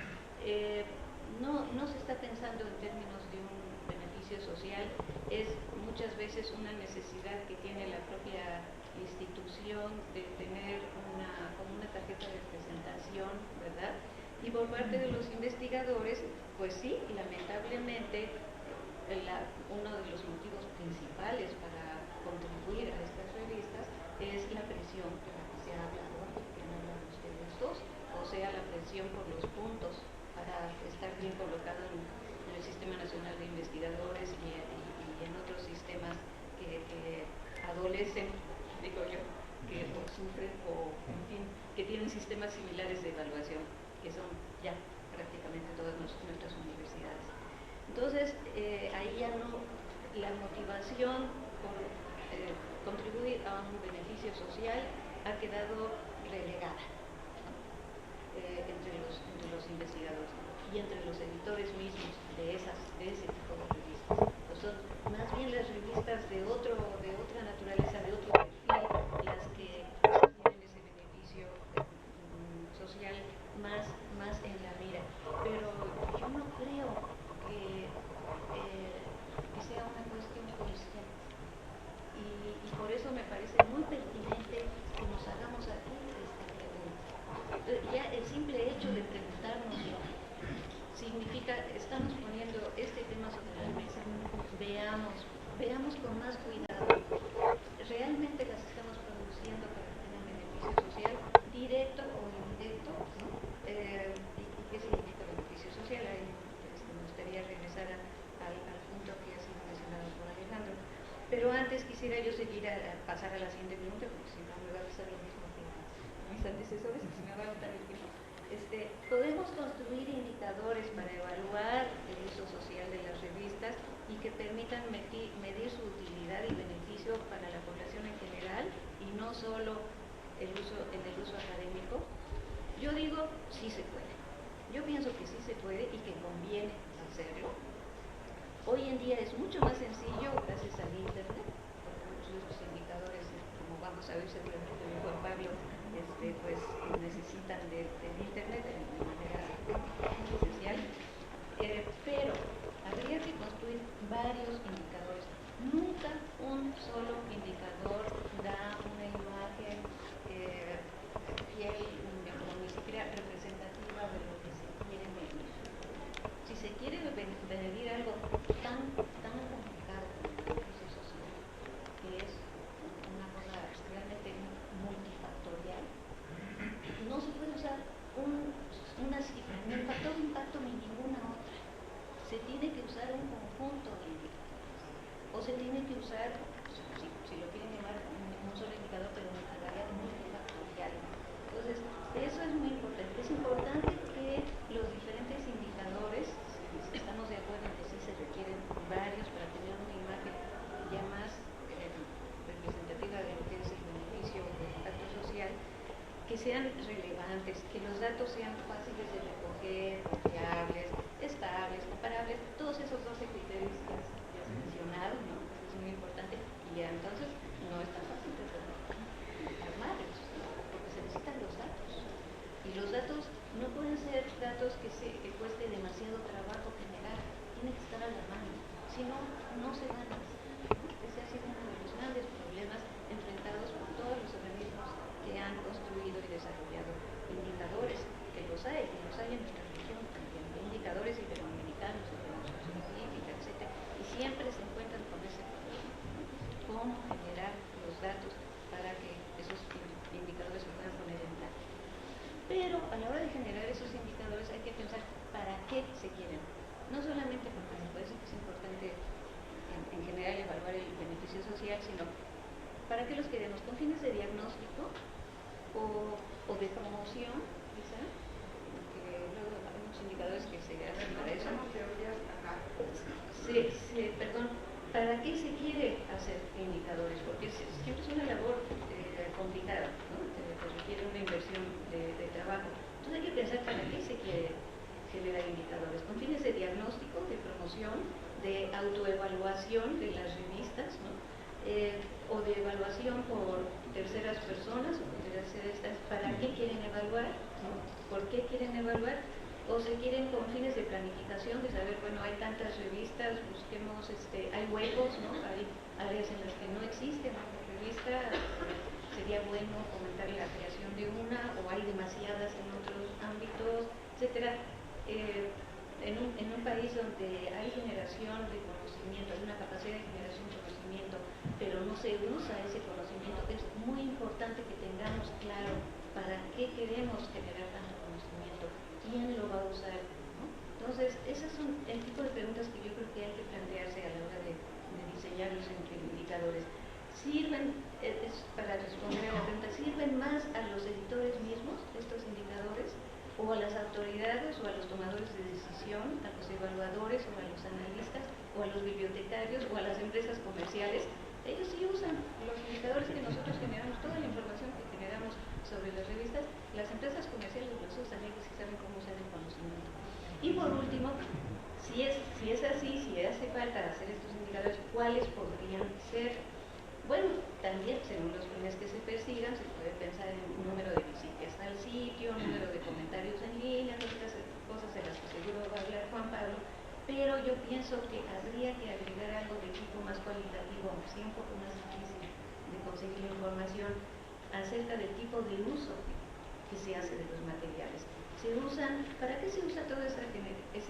D: No se está pensando en términos de un beneficio social, es muchas veces una necesidad que tiene la propia institución de tener como una tarjeta de presentación, ¿verdad? Y por parte de los investigadores, pues sí, lamentablemente, uno de los motivos principales para contribuir a estas revistas es la presión de la que se habla ahora, que no hablan ustedes dos, o sea, la presión por los puntos para estar bien colocado en el Sistema Nacional de Investigadores y en otros sistemas que adolecen, digo yo, que sufren o, en fin, que tienen sistemas similares de evaluación, que son ya prácticamente todas nuestras universidades. Entonces, ahí ya no, la motivación por contribuir a un beneficio social ha quedado relegada, ¿no? entre los investigadores y entre los editores mismos de ese tipo de revistas. Pues son más bien las revistas de otra naturaleza, de otro perfil, las que tienen ese beneficio social más en la mira. Pero yo no creo que sea una cuestión comercial. Y por eso me parece muy pertinente que nos hagamos aquí esta pregunta. Ya el simple hecho de preguntárnoslo significa, estamos poniendo este tema sobre la mesa, veamos con más cuidado, realmente las estamos produciendo para que tengan beneficio social, directo o indirecto, ¿no? ¿Y qué significa beneficio social? Ahí me gustaría regresar al punto que ha sido mencionado por Alejandro. Pero antes quisiera yo pasar a la siguiente pregunta, porque si no me va a pasar lo mismo que mis antecesores, si me va a botar el tiempo. Podemos construir indicadores para evaluar el uso social de las revistas y que permitan medir su utilidad y beneficio para la población en general y no solo en el uso académico. Yo digo, sí se puede. Yo pienso que sí se puede y que conviene hacerlo. Hoy en día es mucho más sencillo gracias al Internet, porque muchos de estos indicadores, como vamos a ver seguramente de Juan Pablo, pues necesitan del Internet de manera esencial, pero habría que construir varios indicadores. Nunca un solo indicador da una imagen fiel, ni siquiera representativa de lo que se quiere medir. Si se quiere medir algo tan complicado como el beneficio social, que es una cosa realmente multifactorial, no se puede usar una cifra, ni el factor de impacto ni ninguna otra. Se tiene que usar un conjunto de indicadores, o se tiene que usar, si lo quieren llamar un solo indicador, pero multifactorial. Entonces, eso es muy importante. Es importante que los diferentes indicadores, si estamos de acuerdo en que sí se requieren varios para tener una imagen ya más representativa de lo que es el beneficio o el impacto social, que sean relevantes, que datos sean fáciles de recoger, confiables, estables, comparables, todos esos 12 criterios que ya has mencionado, ¿no? Eso es muy importante, y ya entonces no es tan fácil de armarlos, ¿no? Porque se necesitan los datos. Y los datos no pueden ser datos que cueste demasiado trabajo generar, tienen que estar a la mano, si no, no se van a hacer. Ese ha sido uno de los grandes problemas enfrentados por todos los organismos que han construido y desarrollado indicadores, que los hay en nuestra región también, indicadores iberoamericanos, científica, etc. Y siempre se encuentran con ese problema, ¿no? Cómo generar los datos para que esos indicadores se puedan poner en práctica. Pero a la hora de generar esos indicadores hay que pensar para qué se quieren. No solamente porque me parece que es importante en general evaluar el beneficio social, sino para qué los queremos, con fines de diagnóstico o de promoción, quizá, porque luego hay muchos indicadores que se hacen para eso. Perdón, ¿para qué se quiere hacer indicadores? Porque siempre es una labor complicada, ¿no? Que requiere una inversión de trabajo. Entonces hay que pensar para qué se quiere generar indicadores, con fines de diagnóstico, de promoción, de autoevaluación de las revistas, ¿no? O de evaluación por terceras personas, o terceras, ¿para qué quieren evaluar? ¿No? ¿Por qué quieren evaluar? O se quieren con fines de planificación, de saber, bueno, hay tantas revistas, busquemos, hay huecos, ¿no? Hay áreas en las que no existe una revista, sería bueno fomentar la creación de una, o hay demasiadas en otros ámbitos, etcétera. En un país donde hay generación de conocimiento, hay una capacidad de generación de conocimiento, pero no se usa ese conocimiento, es muy importante que tengamos claro para qué queremos generar tanto conocimiento, quién lo va a usar, ¿no? Entonces, esas son el tipo de preguntas que yo creo que hay que plantearse a la hora de diseñar los indicadores. ¿Sirven, para responder a la pregunta, sirven más a los editores mismos estos indicadores, o a las autoridades, o a los tomadores de decisión, a los evaluadores, o a los analistas, o a los bibliotecarios, o a las empresas comerciales? Ellos sí usan los indicadores que nosotros generamos, toda la información que generamos sobre las revistas, las empresas comerciales los usan, ellos sí saben cómo usar el conocimiento. Y por último, si es así, si hace falta hacer estos indicadores, ¿cuáles podrían ser? Bueno, también según los fines que se persigan, se puede pensar en un número de visitas al sitio, un número de comentarios en línea, otras cosas de las que seguro va a hablar Juan Pablo, pero yo pienso que habría que agregar algo de tipo más cualitativo, aunque sea un poco más difícil de conseguir información acerca del tipo de uso que se hace de los materiales. ¿Para qué se usa todo ese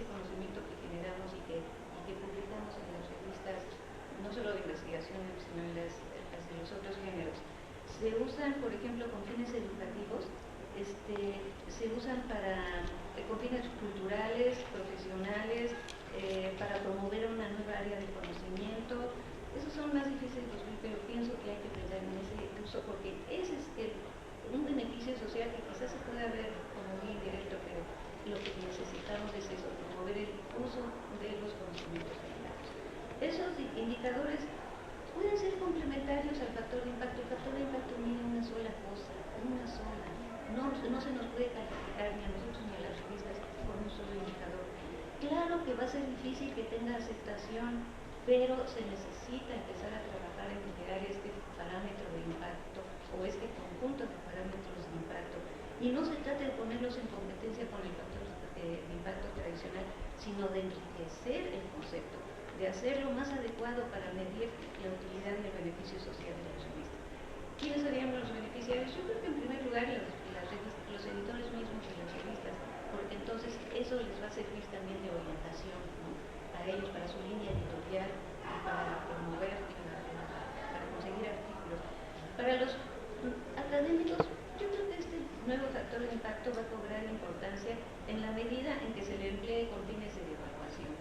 D: conocimiento que generamos y que publicamos en las revistas, no solo de investigación, sino en las de los otros géneros? Se usan, por ejemplo, con fines educativos, se usan con fines culturales, profesionales, para promover una nueva área de conocimiento. Esos son más difíciles de construir, pero pienso que hay que pensar en ese uso, porque ese es un beneficio social que quizás se pueda ver como muy indirecto, pero lo que necesitamos es eso, promover el uso de los conocimientos generados. Esos indicadores pueden ser complementarios al factor de impacto. El factor de impacto mide una sola cosa, una sola. No se nos puede calificar ni a nosotros ni a las revistas con un solo indicador. Claro que va a ser difícil que tenga aceptación, pero se necesita empezar a trabajar en generar este parámetro de impacto o este conjunto de parámetros de impacto. Y no se trata de ponerlos en competencia con el factor de impacto tradicional, sino de enriquecer el concepto, de hacerlo más adecuado para medir la utilidad y el beneficio social de las revistas. ¿Quiénes serían los beneficiarios? Yo creo que en primer lugar los editores mismos de las revistas, porque entonces eso les va a servir también de orientación, ¿no? A ellos, para su línea editorial, para promover, para conseguir artículos. Para los académicos, yo creo que este nuevo factor de impacto va a cobrar importancia en la medida en que se le emplee con fines de evaluación.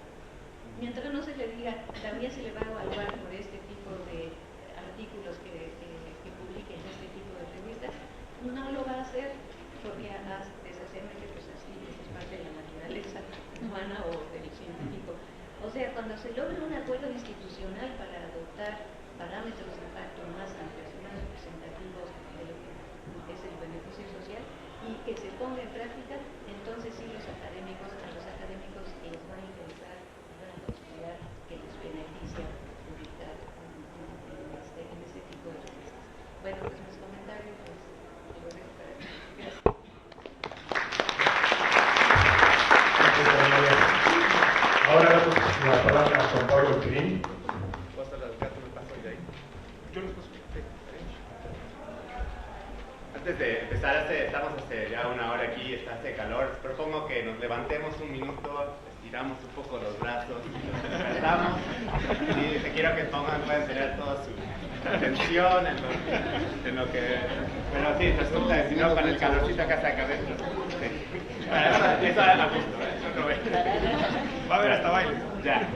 D: Mientras no se le diga, también se le va a evaluar por este tipo de artículos que publiquen este tipo de revistas, no lo va a hacer porque deshacermente pues así es parte de la naturaleza humana o del científico. O sea, cuando se logra un acuerdo institucional para adoptar parámetros de impacto más amplios, más representativos de lo que es el beneficio social, y que se ponga en práctica, entonces sí a los académicos les va a interesar, van a considerar que les beneficia publicar en este tipo de revistas. Bueno, pues mis comentarios, pues lo dejo para aquí. Gracias.
B: Ahora damos la palabra a Juan Pablo Quirín.
E: Antes de empezar, estamos hace ya una hora aquí, hace calor. Propongo que nos levantemos un minuto, estiramos un poco los brazos, nos despertamos y te quiero que pueden tener toda su atención en lo que... Bueno, sí, resulta que si no, con el calorcito acá saca adentro. Sí. Bueno, eso a gusto, va a haber hasta baile. Ya.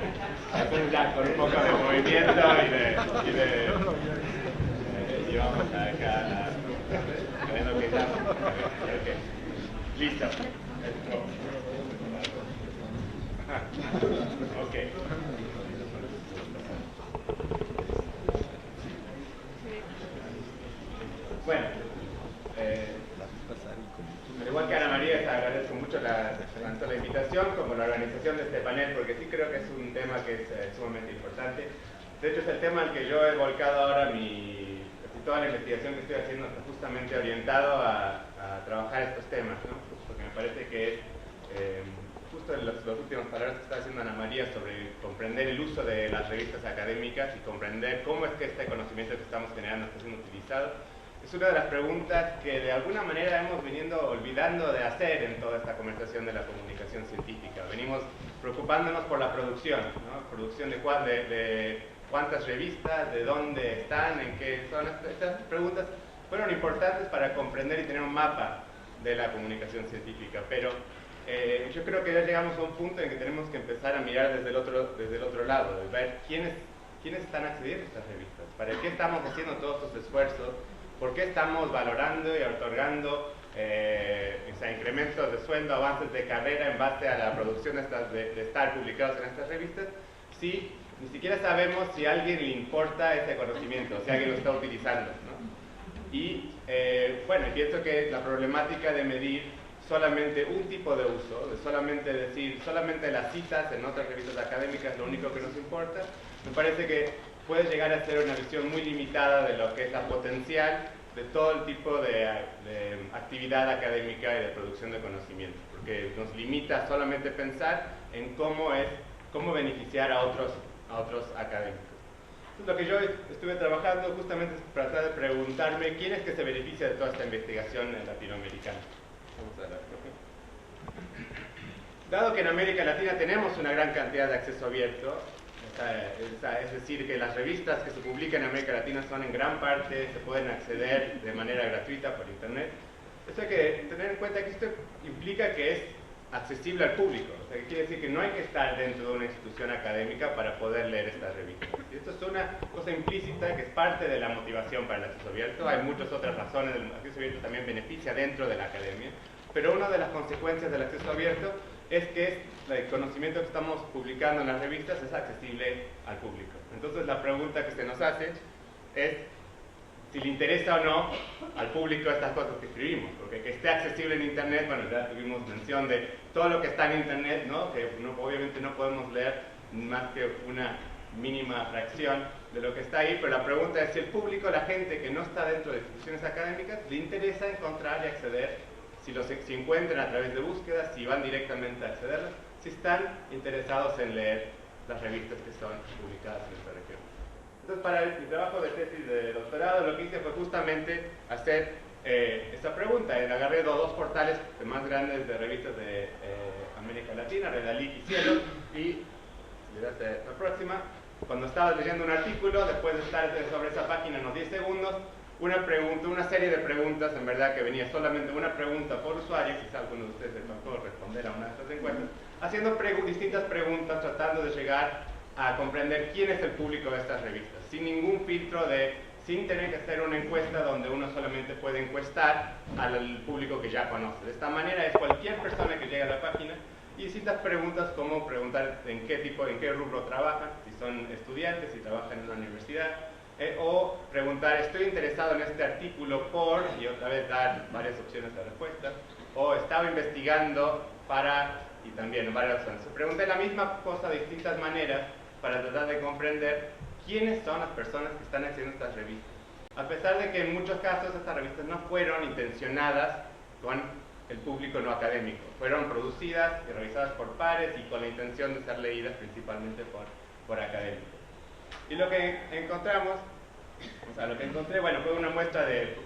E: Entonces ya con un poco de movimiento y vamos a acá viendo que ya. Okay. Listo. Ok. Bueno, al igual que Ana María, les agradezco mucho tanto la invitación como la organización de este panel, porque sí creo que es un tema que es sumamente importante. De hecho, es el tema al que yo he volcado ahora toda la investigación que estoy haciendo está justamente orientado a trabajar estos temas, ¿no? Porque me parece que justo en las últimas palabras que está haciendo Ana María sobre comprender el uso de las revistas académicas y comprender cómo es que este conocimiento que estamos generando está siendo utilizado, es una de las preguntas que de alguna manera hemos venido olvidando de hacer en toda esta conversación de la comunicación científica. Venimos preocupándonos por la producción, ¿no? Producción de cuántas revistas, de dónde están, en qué son. Estas preguntas fueron importantes para comprender y tener un mapa de la comunicación científica, pero yo creo que ya llegamos a un punto en que tenemos que empezar a mirar desde el otro lado, de ver quiénes están accediendo a estas revistas, para qué estamos haciendo todos estos esfuerzos, por qué estamos valorando y otorgando incrementos de sueldo, avances de carrera en base a la producción de estar publicados en estas revistas, si ni siquiera sabemos si a alguien le importa ese conocimiento, si alguien lo está utilizando, ¿no? Y bueno, pienso que la problemática de medir solamente un tipo de uso, de solamente decir, solamente las citas en otras revistas académicas es lo único que nos importa, me parece que puede llegar a ser una visión muy limitada de lo que es la potencial de todo el tipo de actividad académica y de producción de conocimiento, porque nos limita solamente pensar en cómo beneficiar a otros académicos. Entonces, lo que yo estuve trabajando justamente es tratar de preguntarme quién es que se beneficia de toda esta investigación latinoamericana. Vamos a ver. Dado que en América Latina tenemos una gran cantidad de acceso abierto, es decir, que las revistas que se publican en América Latina son en gran parte, se pueden acceder de manera gratuita por internet, eso hay que tener en cuenta que esto implica que es accesible al público, o sea, que quiere decir que no hay que estar dentro de una institución académica para poder leer estas revistas. Y esto es una cosa implícita que es parte de la motivación para el acceso abierto. Hay muchas otras razones, el acceso abierto también beneficia dentro de la academia, pero una de las consecuencias del acceso abierto es que el conocimiento que estamos publicando en las revistas es accesible al público. Entonces la pregunta que se nos hace es si le interesa o no al público estas cosas que escribimos, porque que esté accesible en internet, bueno, ya tuvimos mención de todo lo que está en internet, ¿no? Que obviamente no podemos leer más que una mínima fracción de lo que está ahí, pero la pregunta es si el público, la gente que no está dentro de instituciones académicas, le interesa encontrar y acceder, si encuentran a través de búsquedas, si van directamente a accederlas, si están interesados en leer las revistas que son publicadas en esta región. Entonces, para mi trabajo de tesis de doctorado, lo que hice fue justamente hacer esta pregunta. Agarré dos portales más grandes de revistas de América Latina, Redalic y Cielo, y la próxima, cuando estaba leyendo un artículo, después de estar sobre esa página unos 10 segundos, una serie de preguntas, en verdad que venía solamente una pregunta por usuario, quizá alguno de ustedes les tocó responder a una de estas encuestas, haciendo distintas preguntas, tratando de llegar a comprender quién es el público de estas revistas, sin ningún filtro sin tener que hacer una encuesta donde uno solamente puede encuestar al público que ya conoce. De esta manera es cualquier persona que llegue a la página y distintas preguntas como preguntar en qué rubro trabajan, si son estudiantes, si trabajan en una universidad, o preguntar, estoy interesado en este artículo por, y otra vez dar varias opciones de respuesta, o estaba investigando para, y también varias opciones. Pregunté la misma cosa de distintas maneras para tratar de comprender quiénes son las personas que están haciendo estas revistas. A pesar de que en muchos casos estas revistas no fueron intencionadas con el público no académico, fueron producidas y revisadas por pares y con la intención de ser leídas principalmente por académicos. Y lo que encontramos, lo que encontré, bueno, fue una muestra de,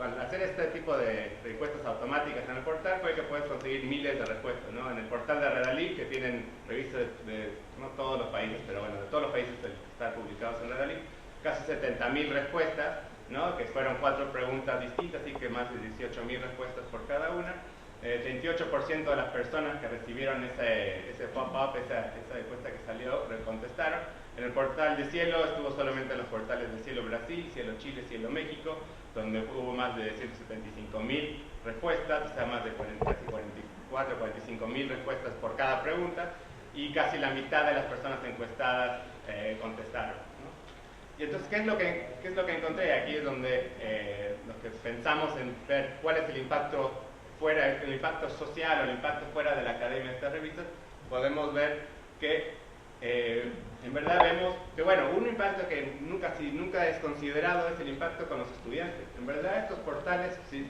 E: al hacer este tipo de encuestas automáticas en el portal, fue que puedes conseguir miles de respuestas, ¿no? En el portal de Redalí, que tienen revistas de no todos los países, pero bueno, de todos los países que están publicados en Redalí, casi 70.000 respuestas, ¿no? Que fueron 4 preguntas distintas, así que más de 18.000 respuestas por cada una. 28% de las personas que recibieron ese pop-up, esa encuesta que salió, contestaron. En el portal de Cielo estuvo solamente en los portales de Cielo Brasil, Cielo Chile, Cielo México, donde hubo más de 175.000 respuestas, o sea, más de 45.000 respuestas por cada pregunta, y casi la mitad de las personas encuestadas contestaron, ¿no? Y entonces, ¿qué es lo que encontré? Aquí es donde lo que pensamos en ver cuál es el impacto fuera, el impacto social o el impacto fuera de la academia de estas revistas. Podemos ver que en verdad vemos que, bueno, un impacto que nunca es considerado es el impacto con los estudiantes. En verdad estos portales, casi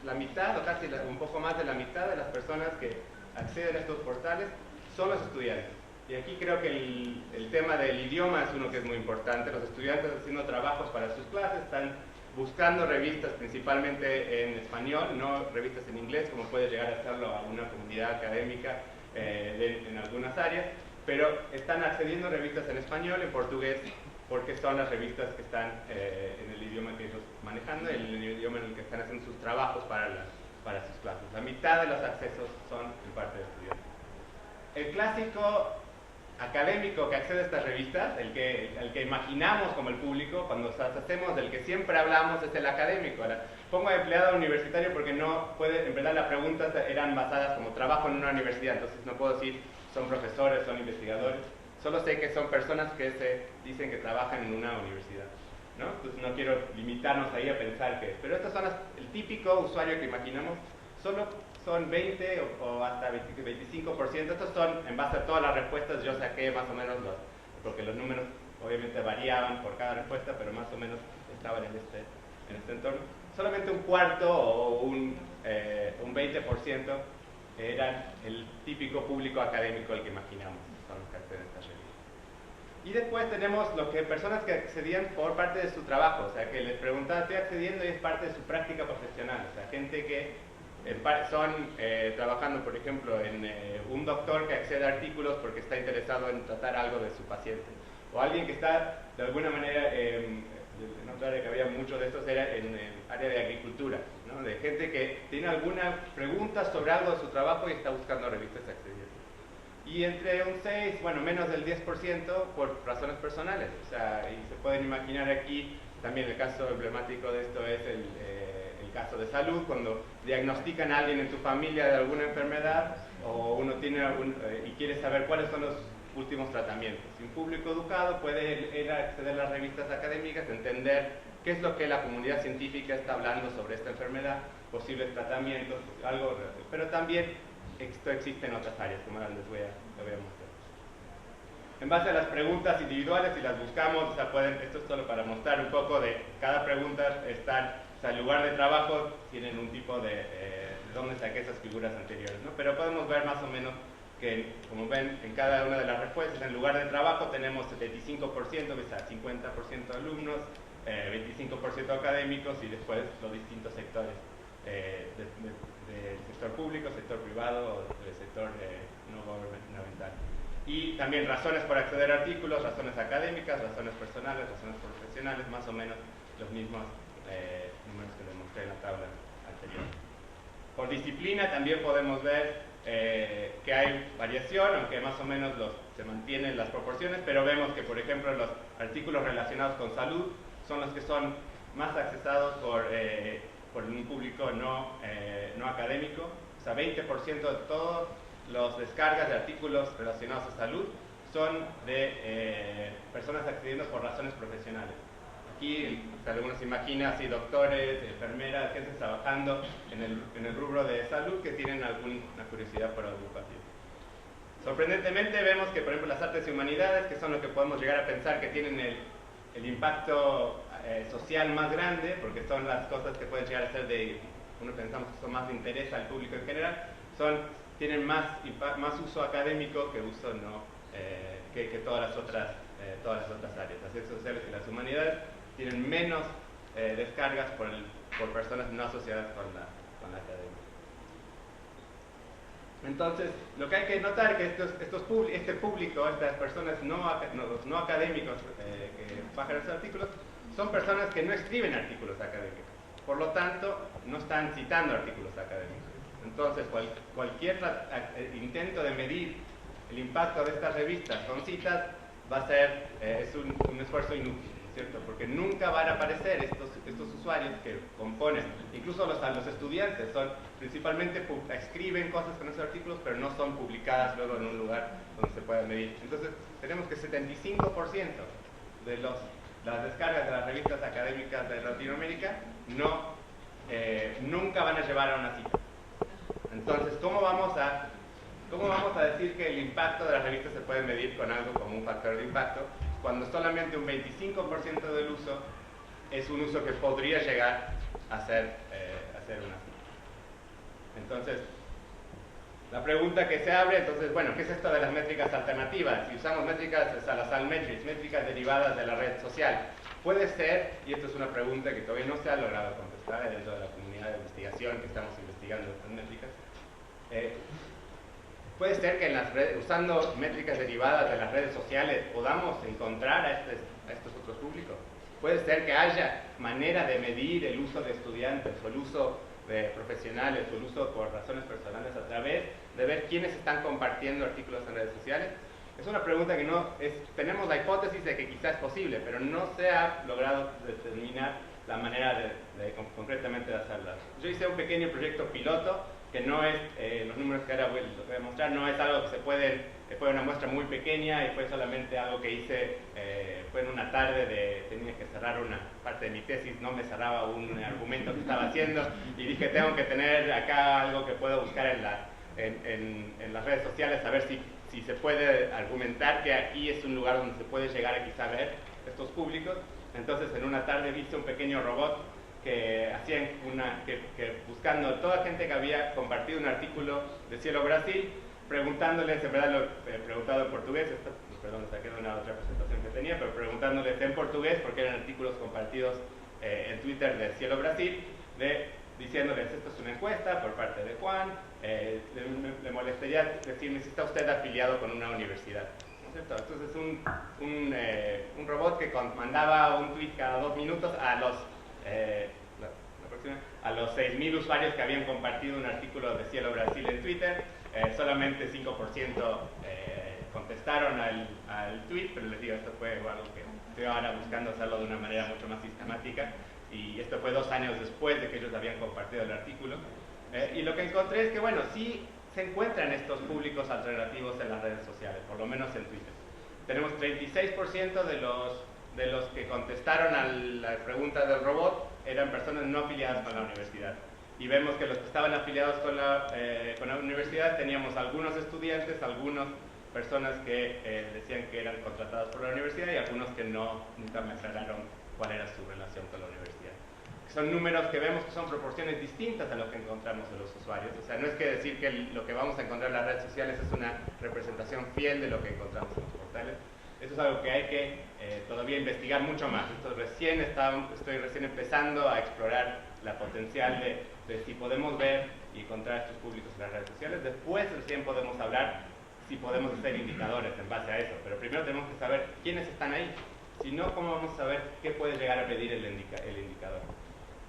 E: la mitad o casi un poco más de la mitad de las personas que acceden a estos portales son los estudiantes. Y aquí creo que el tema del idioma es uno que es muy importante. Los estudiantes haciendo trabajos para sus clases están buscando revistas principalmente en español, no revistas en inglés, como puede llegar a hacerlo a una comunidad académica en algunas áreas, pero están accediendo a revistas en español, en portugués, porque son las revistas que están en el idioma que ellos manejando, en el idioma en el que están haciendo sus trabajos para sus clases. La mitad de los accesos son en parte de estudiantes. El clásico académico que accede a estas revistas, el que imaginamos como el público, cuando hacemos del que siempre hablamos, es el académico. Ahora, pongo empleado universitario porque no puede, en verdad las preguntas eran basadas como trabajo en una universidad, entonces no puedo decir son profesores, son investigadores, solo sé que son personas que se dicen que trabajan en una universidad, ¿no? Entonces no quiero limitarnos ahí a pensar que, pero estas son el típico usuario que imaginamos, solo son 20 o hasta 25%. Estos son, en base a todas las respuestas, yo saqué más o menos porque los números obviamente variaban por cada respuesta, pero más o menos estaban en este entorno. Solamente un cuarto o un 20% eran el típico público académico al que imaginamos, son los que acceden a estas revistas. Y después tenemos personas que accedían por parte de su trabajo, o sea, que les preguntaban, estoy accediendo y es parte de su práctica profesional, o sea, gente que son trabajando, por ejemplo, en un doctor que accede a artículos porque está interesado en tratar algo de su paciente, o alguien que está, de alguna manera, en otra área que había mucho de estos era en el área de agricultura, ¿no? De gente que tiene alguna pregunta sobre algo de su trabajo y está buscando revistas accediendo. Y entre un 6, bueno, menos del 10% por razones personales, o sea, y se pueden imaginar aquí, también el caso emblemático de esto es el caso de salud, cuando diagnostican a alguien en tu familia de alguna enfermedad o uno tiene y quiere saber cuáles son los últimos tratamientos. Si un público educado puede ir a acceder a las revistas académicas, entender qué es lo que la comunidad científica está hablando sobre esta enfermedad, posibles tratamientos, algo, pero también esto existe en otras áreas, como ahora les voy a mostrar. En base a las preguntas individuales, si las buscamos, o sea, esto es solo para mostrar un poco de cada pregunta, el lugar de trabajo tienen un tipo de dónde saqué esas figuras anteriores, ¿no? Pero podemos ver más o menos que, como ven, en cada una de las respuestas, en el lugar de trabajo tenemos 75%, o sea, 50% alumnos, 25% académicos y después los distintos sectores del sector público, sector privado o del sector no gubernamental. Y también razones para acceder a artículos, razones académicas, razones personales, razones profesionales, más o menos los mismos números que les mostré en la tabla anterior. Por disciplina también podemos ver que hay variación, aunque más o menos se mantienen las proporciones, pero vemos que, por ejemplo, los artículos relacionados con salud son los que son más accesados por un público no académico. O sea, 20% de todas las descargas de artículos relacionados a salud son de personas accediendo por razones profesionales. aquí, si alguno se imagina, así doctores, enfermeras, gente trabajando en el rubro de salud que tienen alguna curiosidad por algún paciente. Sorprendentemente vemos que, por ejemplo, las artes y humanidades, que son lo que podemos llegar a pensar que tienen el impacto social más grande, porque son las cosas que pueden llegar a ser uno pensamos que son más de interés al público en general, tienen más uso académico que uso que todas las otras áreas. Las ciencias sociales y las humanidades tienen menos descargas por personas no asociadas con la academia. Entonces, lo que hay que notar es que este público, estas personas no académicos que bajan esos artículos, son personas que no escriben artículos académicos. Por lo tanto, no están citando artículos académicos. Entonces, cualquier intento de medir el impacto de estas revistas con citas va a ser un esfuerzo inútil, ¿cierto? Porque nunca van a aparecer estos usuarios que componen, incluso los estudiantes, principalmente escriben cosas con esos artículos, pero no son publicadas luego en un lugar donde se puedan medir. Entonces, tenemos que 75% de las descargas de las revistas académicas de Latinoamérica nunca van a llevar a una cita. Entonces, ¿cómo vamos a decir que el impacto de las revistas se puede medir con algo como un factor de impacto cuando solamente un 25% del uso es un uso que podría llegar a ser una cita? Entonces, la pregunta que se abre, bueno, ¿qué es esto de las métricas alternativas? Si usamos métricas, las altmetrics, métricas derivadas de la red social, puede ser, y esto es una pregunta que todavía no se ha logrado contestar dentro de la comunidad de investigación que estamos investigando estas métricas, puede ser que usando métricas derivadas de las redes sociales podamos encontrar a estos otros públicos. Puede ser que haya manera de medir el uso de estudiantes o el uso de profesionales o el uso por razones personales a través de ver quiénes están compartiendo artículos en redes sociales. Es una pregunta que tenemos la hipótesis de que quizás es posible, pero no se ha logrado determinar la manera concretamente de hacerla. Yo hice un pequeño proyecto piloto que no es, los números que ahora voy a mostrar, no es algo que fue una muestra muy pequeña y fue solamente algo que hice, fue en una tarde tenía que cerrar una parte de mi tesis, no me cerraba un argumento que estaba haciendo y dije tengo que tener acá algo que puedo buscar en las redes sociales, a ver si se puede argumentar que aquí es un lugar donde se puede llegar a quizá ver estos públicos. Entonces en una tarde hice un pequeño robot que hacían buscando a toda gente que había compartido un artículo de Cielo Brasil, preguntándoles, en verdad lo he preguntado en portugués, perdón, saqué de una otra presentación que tenía, pero preguntándoles en portugués, porque eran artículos compartidos en Twitter de Cielo Brasil, diciéndoles, esto es una encuesta por parte de Juan, le molestaría decirme si está usted afiliado con una universidad. Entonces un robot que mandaba un tweet cada 2 minutos a los 6.000 usuarios que habían compartido un artículo de Cielo Brasil en Twitter. Solamente 5% contestaron al tweet, pero les digo, esto fue algo que estoy ahora buscando hacerlo de una manera mucho más sistemática, y esto fue 2 años después de que ellos habían compartido el artículo. Y lo que encontré es que, bueno, sí se encuentran estos públicos alternativos en las redes sociales, por lo menos en Twitter. Tenemos 36% de los que contestaron a la pregunta del robot eran personas no afiliadas con la universidad. Y vemos que los que estaban afiliados con la universidad teníamos algunos estudiantes, algunas personas que decían que eran contratados por la universidad y algunos que nunca me aclararon cuál era su relación con la universidad. Son números que vemos que son proporciones distintas a lo que encontramos en los usuarios. O sea, no es que decir que lo que vamos a encontrar en las redes sociales es una representación fiel de lo que encontramos en los portales. Eso es algo que hay que todavía investigar mucho más. Estoy recién empezando a explorar la potencial de si podemos ver y encontrar estos públicos en las redes sociales. Después recién podemos hablar si podemos hacer indicadores en base a eso. Pero primero tenemos que saber quiénes están ahí. Si no, ¿cómo vamos a saber qué puede llegar a pedir el indicador?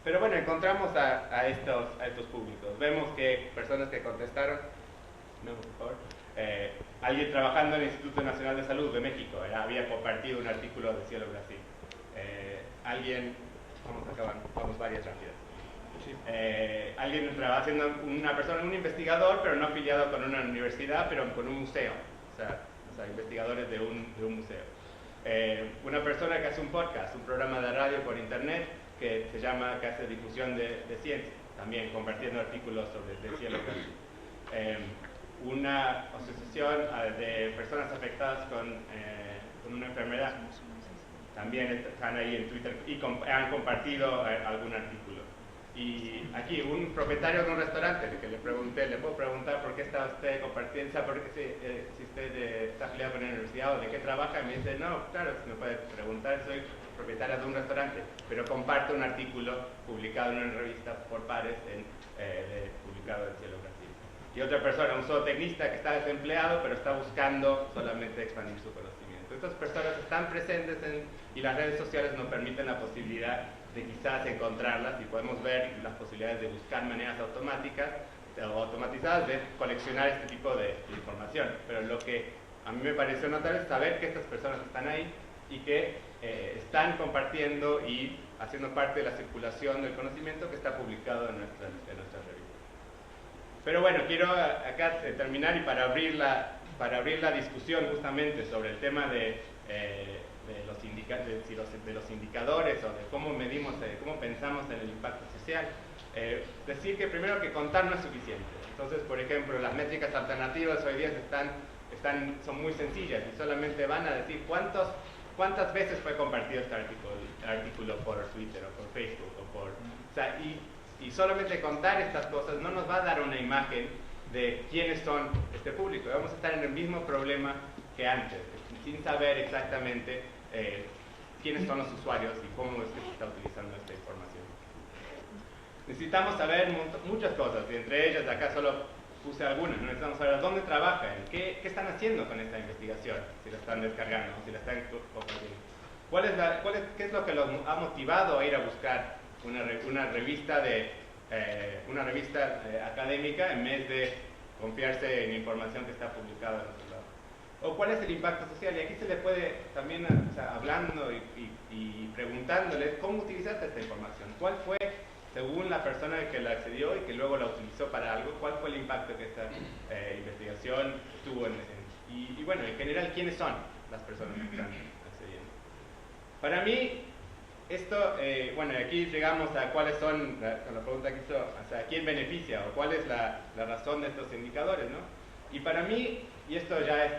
E: Pero bueno, encontramos a estos públicos. Vemos que personas que contestaron, por favor, alguien trabajando en el Instituto Nacional de Salud de México había compartido un artículo de Cielo Brasil. Vamos varias rápidas. Alguien haciendo un investigador, pero no afiliado con una universidad, pero con un museo. O sea investigadores de un museo. una persona que hace un podcast, un programa de radio por internet que hace difusión de ciencia, también compartiendo artículos de cielografía. Una asociación de personas afectadas con una enfermedad, también están ahí en Twitter y han compartido algún artículo. Y aquí un propietario de un restaurante que le pregunté, le puedo preguntar por qué está usted compartiendo, si usted está afiliado con la universidad o de qué trabaja, y me dice, no, claro, se me puede preguntar, soy propietario de un restaurante, pero comparto un artículo publicado en una revista por pares, publicado en Cielografía. Y otra persona, un zootecnista que está desempleado, pero está buscando solamente expandir su conocimiento. Estas personas están presentes y las redes sociales nos permiten la posibilidad de quizás encontrarlas, y podemos ver las posibilidades de buscar maneras automáticas o automatizadas de coleccionar este tipo de información. Pero lo que a mí me pareció notar es saber que estas personas están ahí y que están compartiendo y haciendo parte de la circulación del conocimiento que está publicado en nuestras revistas. Pero bueno, quiero acá terminar y para abrir la discusión justamente sobre el tema de los indicadores o de cómo medimos, cómo pensamos en el impacto social, decir que primero que contar no es suficiente. Entonces, por ejemplo, las métricas alternativas hoy día son muy sencillas y solamente van a decir cuántas veces fue compartido este artículo por Twitter o por Facebook y solamente contar estas cosas no nos va a dar una imagen de quiénes son este público. Vamos a estar en el mismo problema que antes, sin saber exactamente quiénes son los usuarios y cómo es que se está utilizando esta información. Necesitamos saber muchas cosas, y entre ellas acá solo puse algunas. Necesitamos saber dónde trabajan, qué están haciendo con esta investigación, si la están descargando, si la están compartiendo. ¿Qué es lo que los ha motivado a ir a buscar una revista académica en vez de confiarse en información que está publicada en otro lado? ¿O cuál es el impacto social? Y aquí se le puede también, hablando y preguntándole cómo utilizaste esta información, cuál fue, según la persona que la accedió y que luego la utilizó para algo, cuál fue el impacto que esta investigación tuvo y bueno, en general, ¿quiénes son las personas que están accediendo? Para mí, esto, bueno, aquí llegamos a cuáles son, con la pregunta que hizo, ¿a quién beneficia o cuál es la razón de estos indicadores, ¿no? Y para mí, y esto ya es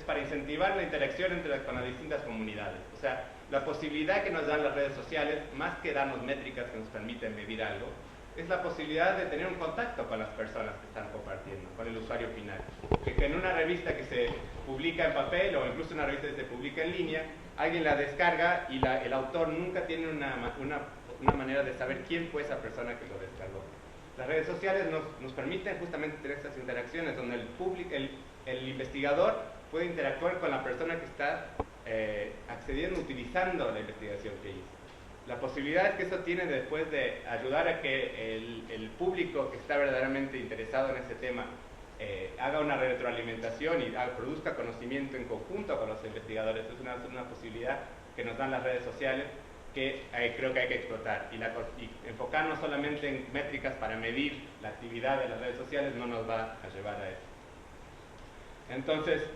E: para incentivar la interacción con las distintas comunidades. O sea, la posibilidad que nos dan las redes sociales, más que darnos métricas que nos permiten medir algo, es la posibilidad de tener un contacto con las personas que están compartiendo, con el usuario final. Que en una revista que se publica en papel o incluso una revista que se publica en línea, alguien la descarga y el autor nunca tiene una manera de saber quién fue esa persona que lo descargó. Las redes sociales nos permiten justamente tener estas interacciones donde el investigador puede interactuar con la persona que está accediendo, utilizando la investigación que hizo. La posibilidad es que eso tiene después de ayudar a que el público que está verdaderamente interesado en ese tema haga una retroalimentación y produzca conocimiento en conjunto con los investigadores. Es una posibilidad que nos dan las redes sociales que creo que hay que explotar y enfocarnos solamente en métricas para medir la actividad de las redes sociales no nos va a llevar a eso. Entonces,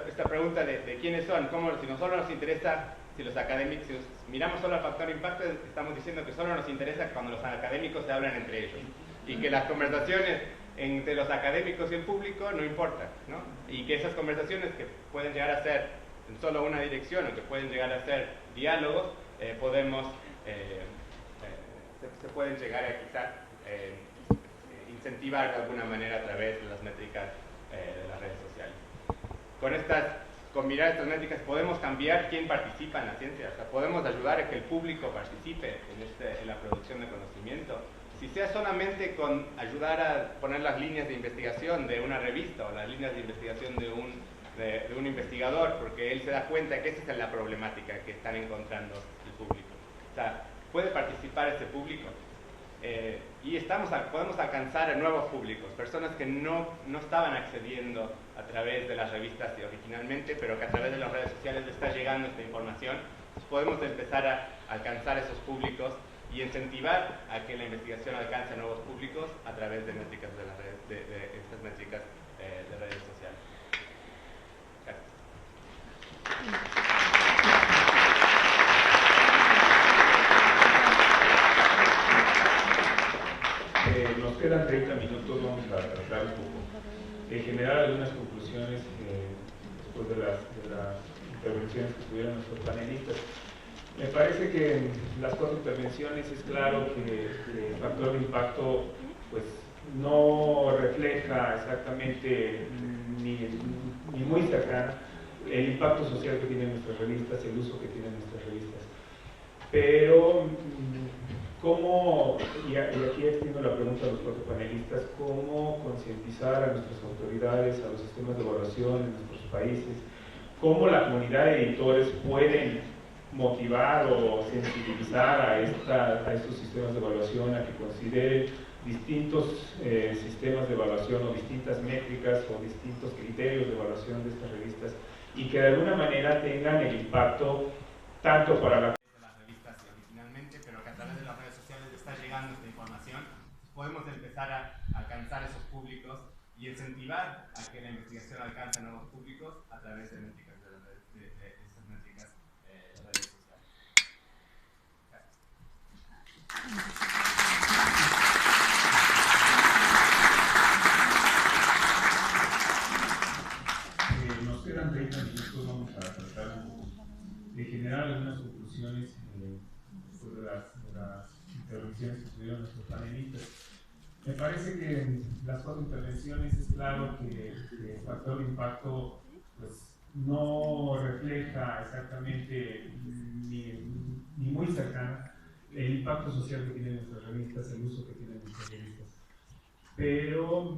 E: esta pregunta de quiénes son, si nosotros nos interesa, si los académicos, si miramos solo al factor impacto, estamos diciendo que solo nos interesa cuando los académicos se hablan entre ellos y que las conversaciones entre los académicos y el público no importan, ¿no? Y que esas conversaciones que pueden llegar a ser en solo una dirección o que pueden llegar a ser diálogos, se pueden llegar a quizás incentivar de alguna manera a través de las métricas de las redes sociales. Con mirar estas métricas podemos cambiar quién participa en la ciencia, o sea, podemos ayudar a que el público participe en la producción de conocimiento, si sea solamente con ayudar a poner las líneas de investigación de una revista o las líneas de investigación de un investigador, porque él se da cuenta que esa es la problemática que están encontrando el público. O sea, puede participar ese público y podemos alcanzar a nuevos públicos, personas que no estaban accediendo a través de las revistas originalmente, pero que a través de las redes sociales les está llegando esta información. Entonces podemos empezar a alcanzar esos públicos y incentivar a que la investigación alcance a nuevos públicos a través de métricas de estas métricas de redes sociales.
B: las intervenciones que tuvieron nuestros panelistas. Me parece que en las 4 intervenciones es claro que el factor de impacto pues, no refleja exactamente ni muy cercano el impacto social que tienen nuestras revistas, el uso que tienen nuestras revistas. Pero, ¿cómo, y aquí extiendo la pregunta a los 4 panelistas, cómo concientizar a nuestras autoridades, a los sistemas de evaluación en nuestros países, cómo la comunidad de editores pueden motivar o sensibilizar a estos sistemas de evaluación a que consideren distintos sistemas de evaluación o distintas métricas o distintos criterios de evaluación de estas revistas y que de alguna manera tengan el impacto tanto para las
E: revistas originalmente, pero que a través de las redes sociales está llegando esta información, podemos empezar a alcanzar esos públicos y incentivar a que la investigación alcance nuevos públicos a través de métricas de estas métricas de redes sociales.
B: Nos quedan 30 minutos, vamos a tratar de generar algunas conclusiones después de las intervenciones que tuvieron nuestros panelistas. Me parece que en las 4 intervenciones es claro que el factor de impacto pues, no refleja exactamente ni muy cercano el impacto social que tienen nuestras revistas, el uso que tienen nuestras revistas. Pero,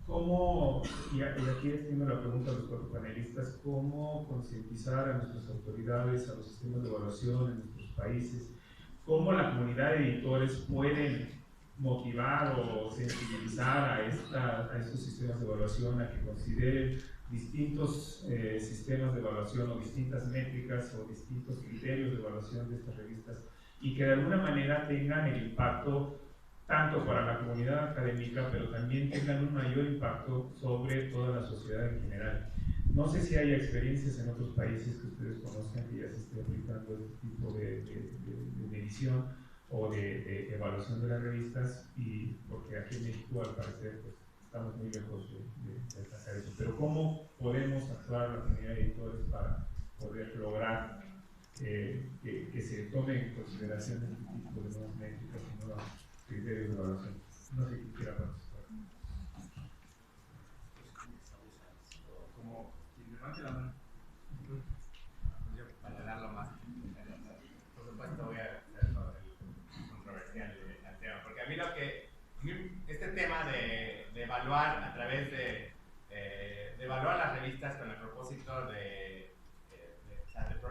B: ¿cómo, y aquí extiendo la pregunta a los 4 panelistas, cómo concientizar a nuestras autoridades, a los sistemas de evaluación en nuestros países, cómo la comunidad de editores pueden motivar o sensibilizar a estos sistemas de evaluación a que consideren distintos sistemas de evaluación o distintas métricas o distintos criterios de evaluación de estas revistas y que de alguna manera tengan el impacto tanto para la comunidad académica, pero también tengan un mayor impacto sobre toda la sociedad en general. No sé si hay experiencias en otros países que ustedes conozcan que ya se esté aplicando este tipo de medición o de evaluación de las revistas, y porque aquí en México al parecer pues, estamos muy lejos de alcanzar eso. Pero ¿cómo podemos actuar la comunidad de editores para poder lograr que se tome en consideración este tipo de nuevas métricas y nuevos criterios de evaluación? No sé quién quiera participar.
E: Como quien levante la mano. Yo, para darlo más. Por supuesto, voy a hacer el controversial al tema, porque a mí este tema de evaluar a través de evaluar las revistas con el propósito de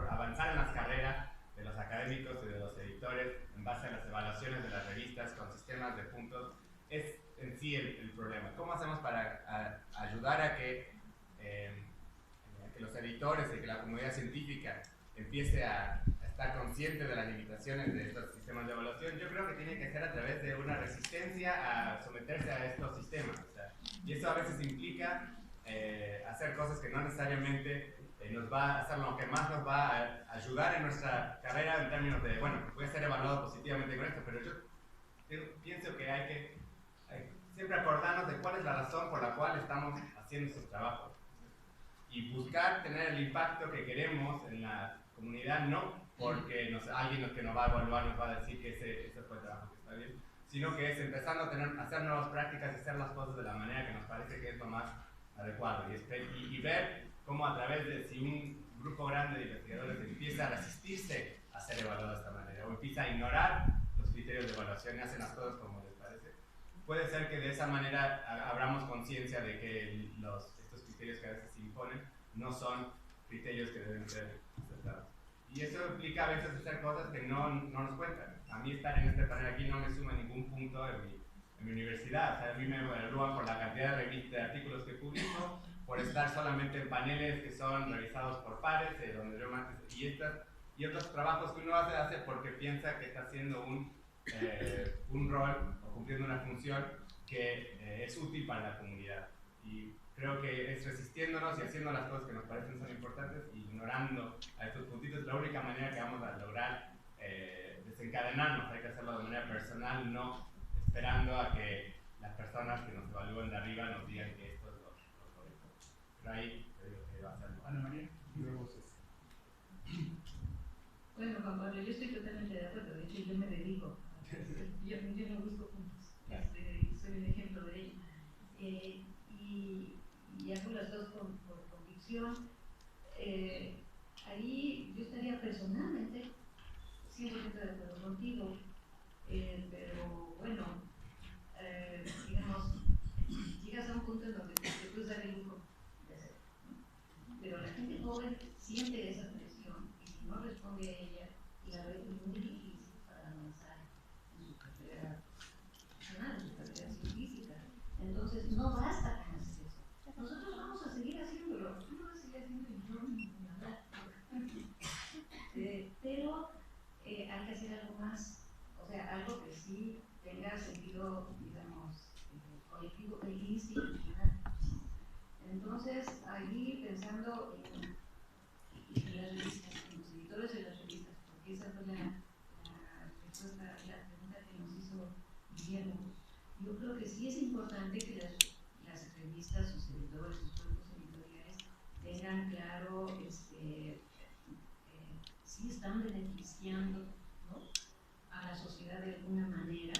E: avanzar en las carreras de los académicos y de los editores en base a las evaluaciones de las revistas con sistemas de puntos es en sí el problema. ¿Cómo hacemos para ayudar a que los editores y que la comunidad científica empiece a estar consciente de las limitaciones de estos sistemas de evaluación? Yo creo que tiene que ser a través de una resistencia a someterse a estos sistemas. Y eso a veces implica hacer cosas que no necesariamente nos va a hacer lo que más nos va a ayudar en nuestra carrera en términos de, bueno, voy a ser evaluado positivamente con esto, pero yo pienso que hay que siempre acordarnos de cuál es la razón por la cual estamos haciendo estos trabajos y buscar tener el impacto que queremos en la comunidad, no porque alguien que nos va a evaluar nos va a decir que ese fue el trabajo que está bien, sino que es empezando a hacer nuevas prácticas y hacer las cosas de la manera que nos parece que es lo más adecuado y ver cómo a través de si un grupo grande de investigadores empieza a resistirse a ser evaluado de esta manera o empieza a ignorar los criterios de evaluación y hacen las cosas como les parece, puede ser que de esa manera abramos conciencia de que estos criterios que a veces se imponen no son criterios que deben ser aceptados. Y eso implica a veces hacer cosas que no nos cuentan. A mí estar en este panel aquí no me suma ningún punto en mi universidad. O sea, a mí me evalúan por la cantidad de artículos que publico, por estar solamente en paneles que son revisados por pares, donde yo y otros trabajos que uno hace porque piensa que está haciendo un rol o cumpliendo una función que es útil para la comunidad. Y creo que es resistiéndonos y haciendo las cosas que nos parecen son importantes, ignorando a estos puntitos, la única manera que vamos a lograr desencadenarnos. Hay que hacerlo de manera personal, no esperando a que las personas que nos evalúen de arriba nos digan que esto es lo correcto. Pero ahí creo que va a ser
F: Ana María, y luego César.
G: Bueno, Juan Pablo, yo estoy totalmente de acuerdo. De hecho, yo me dedico. Yo no busco puntos. Soy un ejemplo de ello. Y hago las dos por convicción. Ahí yo estaría personalmente 100% de acuerdo contigo. Pero bueno, digamos, llegas a un punto en donde te puedes dar el lujo de hacerlo, ¿no? Pero la gente joven siente esa presión y si no responde a ella, la ve muy difícil para avanzar en su carrera profesional, en su carrera científica. Entonces, no basta con hacer eso. Nosotros vamos a seguir haciéndolo. Tú lo vas a seguir haciendo y yo ni hablar. Pero hay que hacer algo más. O sea, algo que sí tenga sentido, digamos, colectivo e institucional. Entonces, allí pensando en las revistas, en los editores de las revistas, porque esa fue la respuesta a la pregunta que nos hizo Guillermo. Yo creo que sí es importante que las revistas, sus editores, sus cuerpos editoriales tengan claro si están beneficiando, ¿no?, a la sociedad de alguna manera,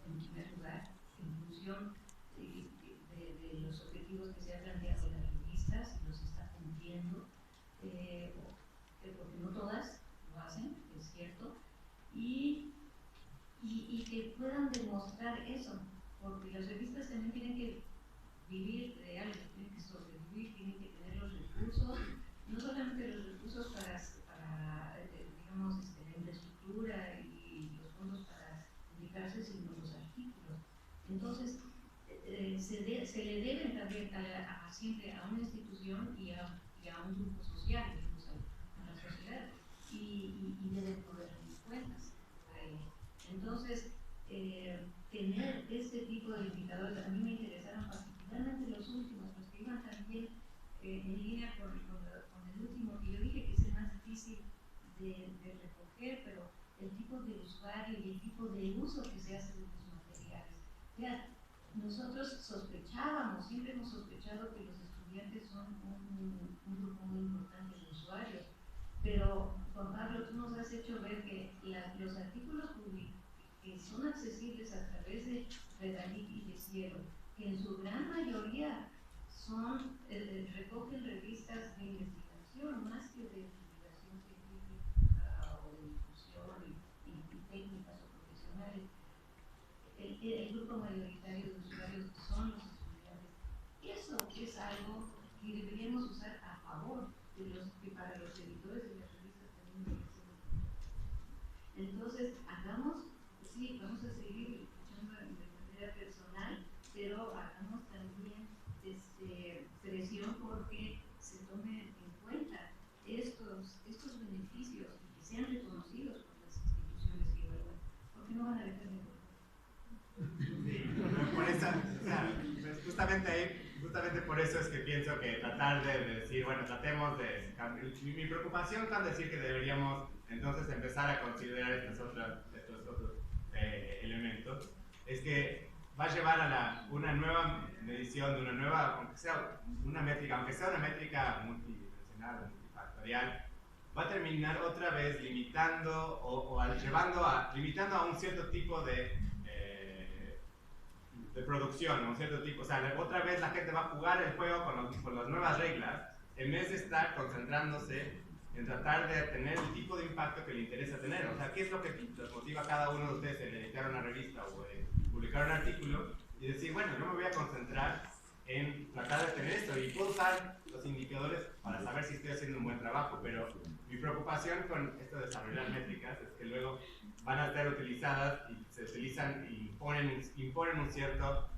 G: en primer lugar, en función de los objetivos que se ha planteado en las revistas, si los está cumpliendo, porque no todas lo hacen, es cierto, y que puedan demostrar eso, porque las revistas también tienen que vivir reales, tienen que sobrevivir, tienen que tener los recursos, no solamente los recursos para digamos, la infraestructura y los fondos para dedicarse, sino los artículos. Entonces, se le deben también siempre a una institución y a un grupo social, digamos, a la sociedad, y deben poder rendir cuentas a ella. Entonces, tener este tipo de indicadores, a mí me interesaron particularmente los últimos, los que iban también en línea con el último que yo dije, que es el más difícil de recoger, pero el tipo de usuario y el tipo de uso que se hace de los materiales. Ya, nosotros sospechábamos, siempre hemos sospechado que los estudiantes son un grupo muy importante de usuarios, pero Juan Pablo, tú nos has hecho ver que los artículos que son accesibles a través de Redalit y de Cielo, que en su gran mayoría recogen revistas de investigación más que de divulgación científica o de difusión y técnicas o profesionales. El grupo mayoritario de usuarios son los estudiantes. Eso es algo que deberíamos usar a favor de que para los editores de las revistas también debe ser. Entonces, sí, vamos a seguir escuchando de manera personal, pero hagamos también presión porque se tomen en cuenta estos beneficios y que sean reconocidos por las instituciones que evalúan, porque no van a dejar de
E: Sí, por eso, o sea, pues justamente por eso es que pienso que tratar de decir, bueno, tratemos de... Mi preocupación con decir que deberíamos entonces empezar a considerar estos otros elementos es que va a llevar a una nueva medición de una nueva, aunque sea una métrica multidimensional, multifactorial, va a terminar otra vez limitando limitando a un cierto tipo de producción, un cierto tipo, o sea, otra vez la gente va a jugar el juego con las nuevas reglas en vez de estar concentrándose en tratar de tener el tipo de impacto que le interesa tener. O sea, ¿qué es lo que los motiva a cada uno de ustedes en editar una revista o en publicar un artículo? Y decir, bueno, yo me voy a concentrar en tratar de tener esto y puedo usar los indicadores para saber si estoy haciendo un buen trabajo, pero mi preocupación con esto de desarrollar métricas es que luego van a estar utilizadas y se utilizan y imponen un cierto,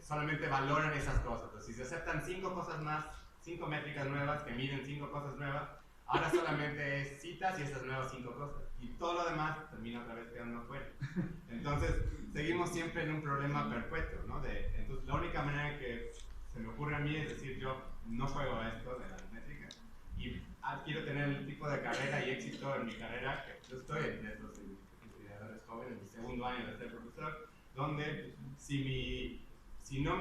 E: solamente valoran esas cosas. Entonces, si se aceptan 5 métricas nuevas que miden 5 cosas nuevas, ahora solamente es citas y esas nuevas 5 cosas. Y todo lo demás termina otra vez quedando afuera. Entonces, seguimos siempre en un problema perpetuo, ¿no? Entonces, la única manera que se me ocurre a mí es decir, yo no juego a esto de las métricas y quiero tener el tipo de carrera y éxito en mi carrera, que yo estoy entre estos investigadores jóvenes, en mi segundo año de ser profesor, donde si si no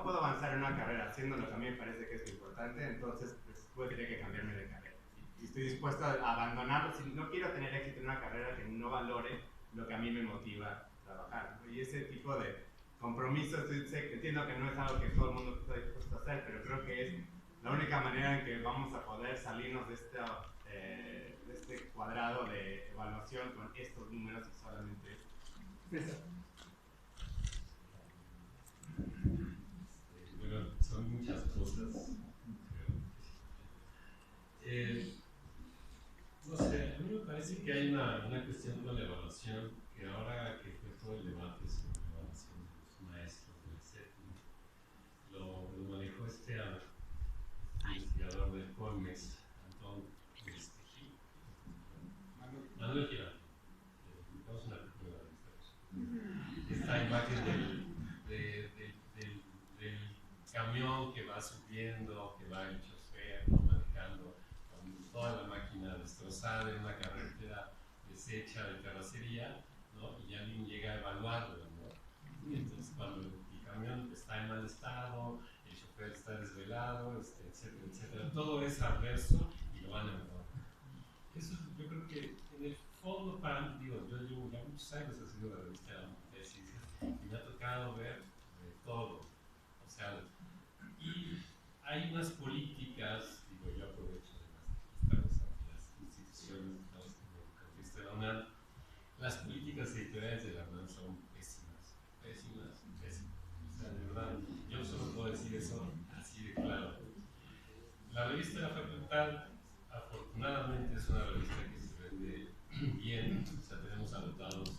E: puedo avanzar en una carrera haciendo lo que a mí me parece que es importante, entonces pues, voy a tener que cambiarme de carrera. Y estoy dispuesto a abandonarlo si no quiero tener éxito en una carrera que no valore lo que a mí me motiva a trabajar, ¿no? Y ese tipo de compromisos, entiendo que no es algo que todo el mundo está dispuesto a hacer, pero creo que es la única manera en que vamos a poder salirnos de este cuadrado de evaluación con estos números y solamente eso.
A: Bueno, son muchas cosas. No sé, a mí me parece que hay una cuestión con la evaluación, que ahora que fue todo el debate sobre la evaluación de los maestros del séptimo, lo manejó investigador del COMEX, Antón Gil. Manuel Girard. Vamos a una película de esta imagen del camión que va subiendo, que va el chofer, ¿no? Manejando con toda la máquina destrozada en una carretera deshecha de terracería, ¿no? Y alguien llega a evaluarlo, ¿no? Y entonces cuando el camión está en mal estado, el chofer está desvelado, etcétera, etcétera, todo es adverso y lo van a evaluar. Eso yo creo que en el fondo, yo llevo ya muchos años haciendo la revista de ciencias y me ha tocado ver de todo. O sea, y hay unas políticas, yo aprovecho de las instituciones de la UNAM, las políticas editoriales de la UNAM son pésimas, pésimas, pésimas. O sea, de verdad, yo solo puedo decir eso así de claro. La revista de la facultad, afortunadamente, es una revista que se vende bien, o sea, tenemos anotados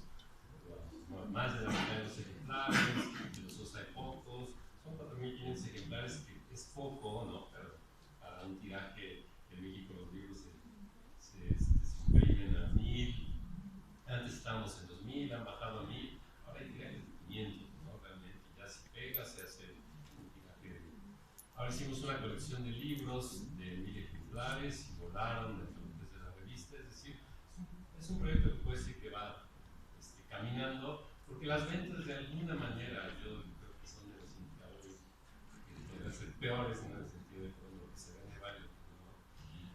A: más de la mitad de los ejemplares, de los OSA hay pocos, son 4.500 ejemplares, que es poco, ¿no? Pero para un tiraje en México los libros se imprimen a 1.000, antes estábamos en 2.000, han bajado a 1.000, ahora hay tirajes de 500, ¿no? Realmente ya si pega se hace un tiraje de... Ahora hicimos una colección de libros de 1.000 ejemplares y volaron desde la revista, es decir, es un proyecto que puede ser que va caminando, porque las ventas de alguna manera, yo creo que son de los indicadores que pueden ser peores en el sentido de lo que se vende varios, ¿no?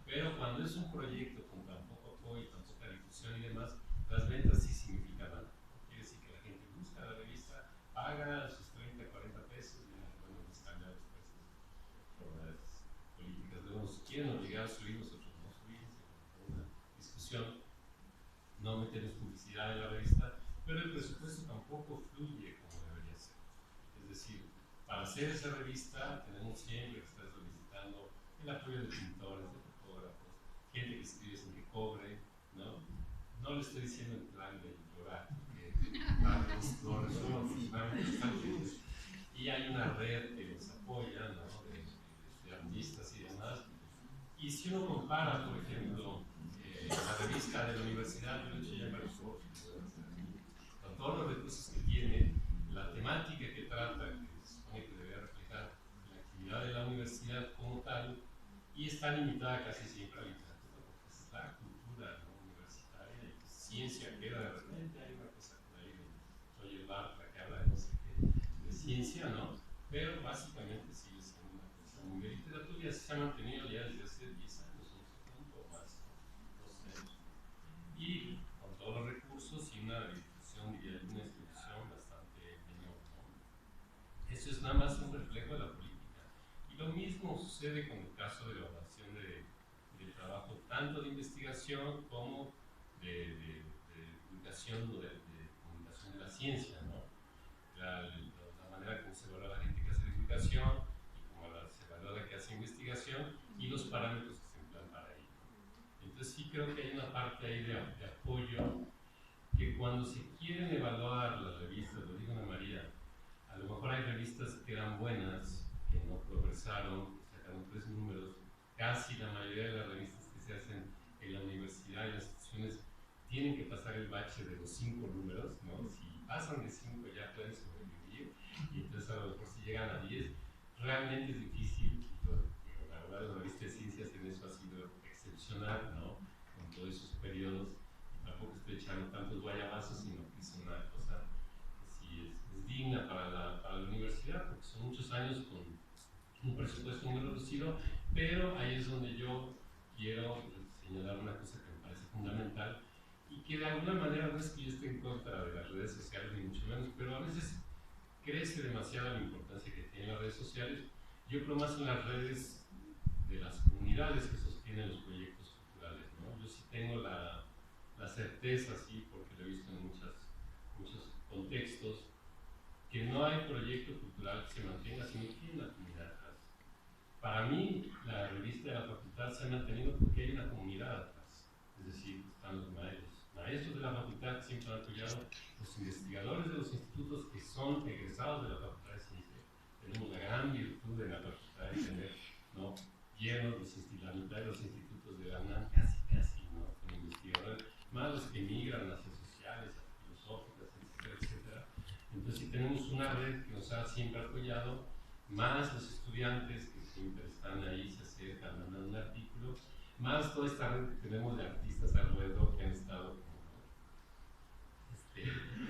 A: Pero cuando es un proyecto con tan poco apoyo, tan poca difusión y demás, las ventas sí significan algo. Quiere decir que la gente busca la revista, paga sus 30, 40 pesos y bueno, les cambia los precios por las políticas de unos quieren obligar a subirlos, otros no subirlos, una discusión, no metemos publicidad en la revista, pero el presupuesto tampoco fluye como debería ser. Es decir, para hacer esa revista tenemos siempre que estar solicitando el apoyo de pintores, de fotógrafos, gente que escribe sin que cobre, ¿no? No le estoy diciendo en plan de llorar, porque lo resuelvo afortunadamente. Y hay una red que nos apoya, ¿no? de artistas y demás. Y si uno compara, por ejemplo, la revista de la universidad, yo lo he hecho ya en varios foros, con todos los recursos que tiene, la temática que trata, que se supone que debe reflejar la actividad de la universidad como tal, y está limitada casi siempre a la literatura, porque es la cultura, ¿no? Universitaria y ciencia queda de repente, hay una cosa por ahí de Roger Bartra que habla de no sé qué, de ciencia, ¿no? Pero básicamente sigue siendo una cuestión de literatura y así se ha mantenido ya desde hace 10 años, un poco más, ¿no? 12 años. Y con todos los recursos y una distribución, diría, una institución bastante menor, ¿no? Eso es nada más un reflejo de la política. Y lo mismo sucede con el caso de la evaluación de trabajo, tanto de investigación como de divulgación o de comunicación de la ciencia, ¿no? La manera como se evalúa la gente que hace divulgación y como se evalúa la que hace investigación y los parámetros que se emplean para ello. Entonces sí creo que hay una parte ahí de apoyo que cuando se quieren evaluar las revistas, lo digo Ana María, a lo mejor hay revistas que eran buenas, que no progresaron, que sacaron 3 números, casi la mayoría de las revistas que se hacen en la universidad y las instituciones tienen que pasar el bache de los 5 números, ¿no? Si pasan de 5 ya pueden sobrevivir, y entonces a lo mejor si llegan a 10, realmente es difícil. La verdad, la revista de ciencias en eso ha sido excepcional, ¿no? Con todos esos periodos, y tampoco estoy echando tantos guayabazos, sino que es una cosa que sí es digna para la universidad. universidad, porque son muchos años con un presupuesto muy reducido, pero ahí es donde yo quiero señalar una cosa que me parece fundamental y que de alguna manera no es que yo esté en contra de las redes sociales ni mucho menos, pero a veces crece demasiado la importancia que tienen las redes sociales. Yo creo más en las redes de las comunidades que sostienen los proyectos culturales, ¿no? Yo sí tengo la certeza, sí, porque lo he visto en muchos contextos, que no hay proyecto cultural que se mantenga si no tiene una comunidad atrás. Para mí, la revista de la facultad se ha mantenido porque hay una comunidad atrás, es decir, están los maestros de la facultad que siempre han apoyado, los investigadores de los institutos que son egresados de la facultad de ciencia. Tenemos la gran virtud en la facultad de tener, ¿no?, llenos la mitad de los institutos de la UNAM, casi, ¿no?, con investigadores, más los que migran hacia sociales, hacia filosóficas, etcétera. Entonces, si tenemos una red que nos ha siempre apoyado, más los estudiantes que siempre están ahí, se acercan, mandan un artículo, más toda esta red que tenemos de artistas alrededor que han estado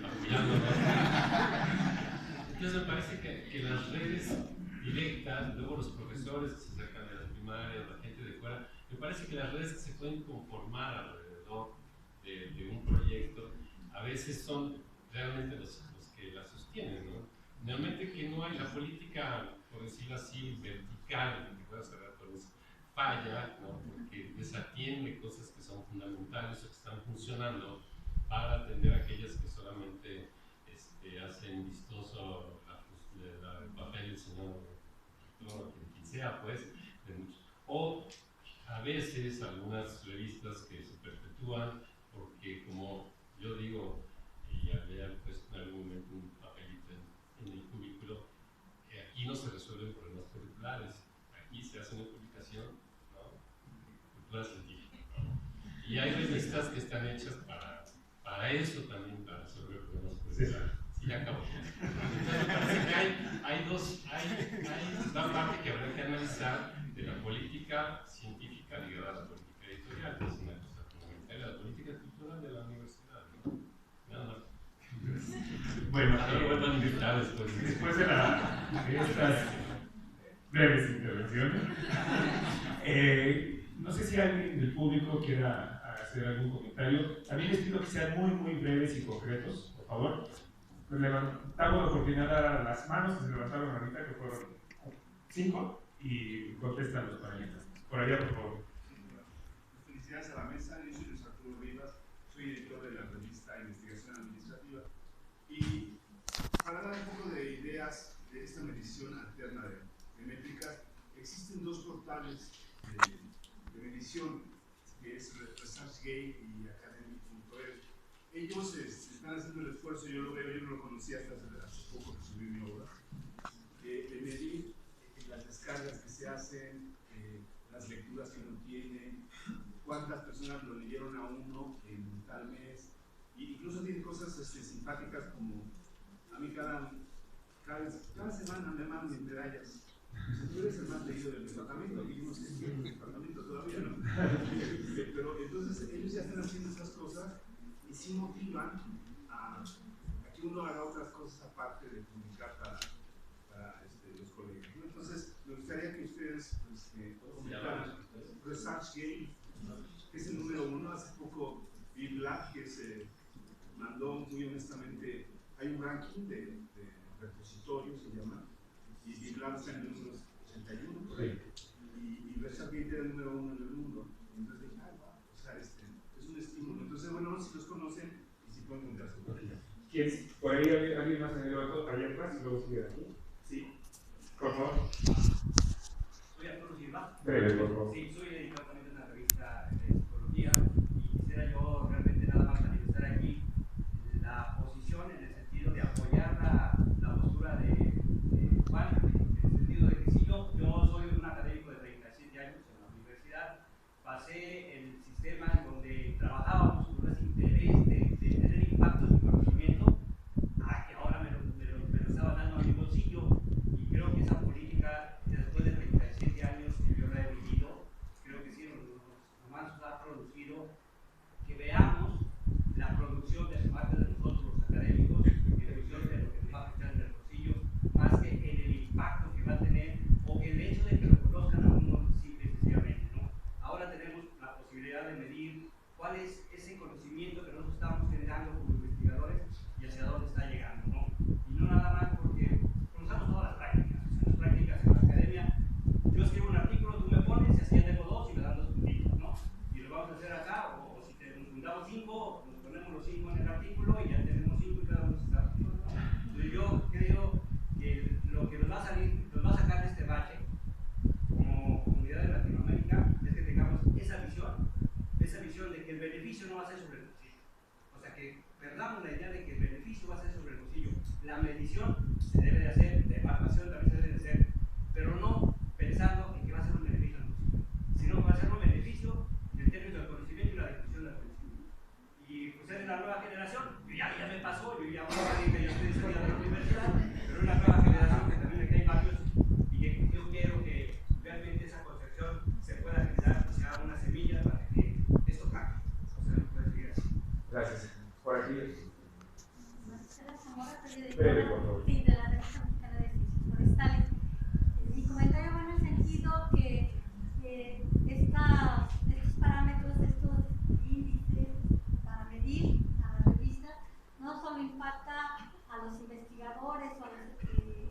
A: apoyándonos. Entonces me parece que las redes directas, luego los profesores que se acercan de las primarias, la gente de fuera, me parece que las redes que se pueden conformar alrededor de un proyecto, a veces son realmente los que la sostienen, ¿no? Realmente que no hay la política, por decirlo así, vertical, que voy a cerrar con eso, falla, ¿no?, porque desatiende cosas que son fundamentales o que están funcionando para atender a aquellas que solamente hacen vistoso el papel del señor rector, quien sea, pues, de muchos. O a veces algunas revistas que se perpetúan porque, como yo digo, y había puesto en algún momento un papelito en el cubículo, aquí no se resuelven problemas curriculares, aquí se hace una publicación, ¿no?, cultura científica, ¿no? Y hay revistas que están hechas para eso también, para resolver problemas curriculares. Sí, ya acabo. Entonces me parece que hay una parte que habrá que analizar de la política científica ligada a la política editorial, que es una cosa fundamental, la política cultural de la universidad, ¿no? Nada más.
B: Bueno,
A: vuelvan a invitar después.
B: Después de estas breves intervenciones, no sé si alguien del público quiera hacer algún comentario. También les pido que sean muy breves y concretos, por favor. Pues levantamos la oportunidad a las manos que se levantaron ahorita, que fueron 5, y contestan los panelistas. Por allá, por favor.
F: Felicidades a la mesa. Yo soy Luis Arturo Rivas, soy director de la revista Investigación Administrativa. Y para dar un poco de ideas de esta medición alterna de métricas, existen 2 portales de medición, que es ResearchGate y Academic.edu. Ellos están haciendo el esfuerzo, yo lo veo, yo no lo conocía hasta hace poco que subí mi obra, de medir las descargas que se hacen, las lecturas que uno tiene, cuántas personas lo leyeron a uno en tal mes, e incluso tiene cosas simpáticas como, a mí cada semana me mandan medallas. Tú eres el más leído del departamento, y no sé si es el departamento todavía, ¿no? Pero entonces ellos ya están haciendo esas cosas y sí motivan a que uno haga otras cosas aparte de publicar para los colegas, ¿no? Entonces me gustaría que ustedes comentaran ResearchGate, que es el número 1. Hace poco BibLab, que se mandó muy honestamente, hay un ranking de repositorios, se llama, y BibLab está en el número 81 por ahí, y ResearchGate era el número 1 en el mundo. Entonces dije, o sea, es un estímulo. Entonces, bueno, no sé si los conocen y si pueden contarse por ahí.
B: ¿Quién? ¿Por ahí alguien más en el levantó? ¿Allá atrás y luego sigue aquí? Sí. Por favor.
H: Soy Arturo Silva.
B: Breve, por favor.
H: Sí, soy editor también de una revista de psicología y quisiera yo realmente nada más manifestar aquí la posición en el sentido de apoyar la postura de Juan, en el sentido de que si yo soy un académico de 37 años en la universidad, pasé el sistema en donde trabajábamos con ese interés de tener impacto en mi conocimiento, a que ahora me lo estaba dando a mi bolsillo, y creo que esa política, después de 37 años que yo la he vivido, creo que sí, nomás nos ha producido que veamos la producción de parte de nosotros los académicos, en función de lo que nos va a afectar en el bolsillo, más que en va a ser sobre el bolsillo. O sea, que perdamos la idea de que el beneficio va a ser sobre el bolsillo. La medición se debe de hacer, la evaluación también se debe de hacer, pero no pensando en que va a ser un beneficio al bolsillo, sino que va a ser un beneficio en términos del conocimiento y la difusión del conocimiento. Y pues es la nueva generación, ya me pasó, yo ya estoy estudiando en la universidad, pero es una nueva generación que también aquí hay varios, y que yo quiero que realmente esa concepción se pueda generar, o sea, una semilla para que esto cambie. O sea, no puede seguir así.
B: Gracias. Por aquí.
I: Breve, por favor. Sí, de la Revista Mexicana de Ciencias Forestales. Mi comentario va en el sentido que estos parámetros, estos índices para medir a las revistas, no solo impacta a los investigadores o a los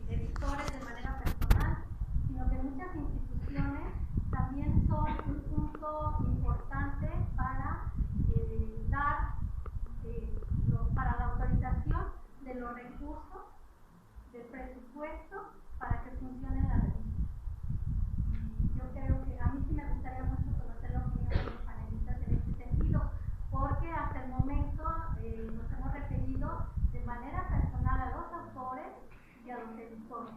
I: editores de manera personal, sino que muchas instituciones también son un punto importante para para la autorización de los recursos, del presupuesto, para que funcione la revista. Yo creo que a mí sí me gustaría mucho conocer la opinión de los panelistas en este sentido, porque hasta el momento nos hemos referido de manera personal a los autores y a los editores.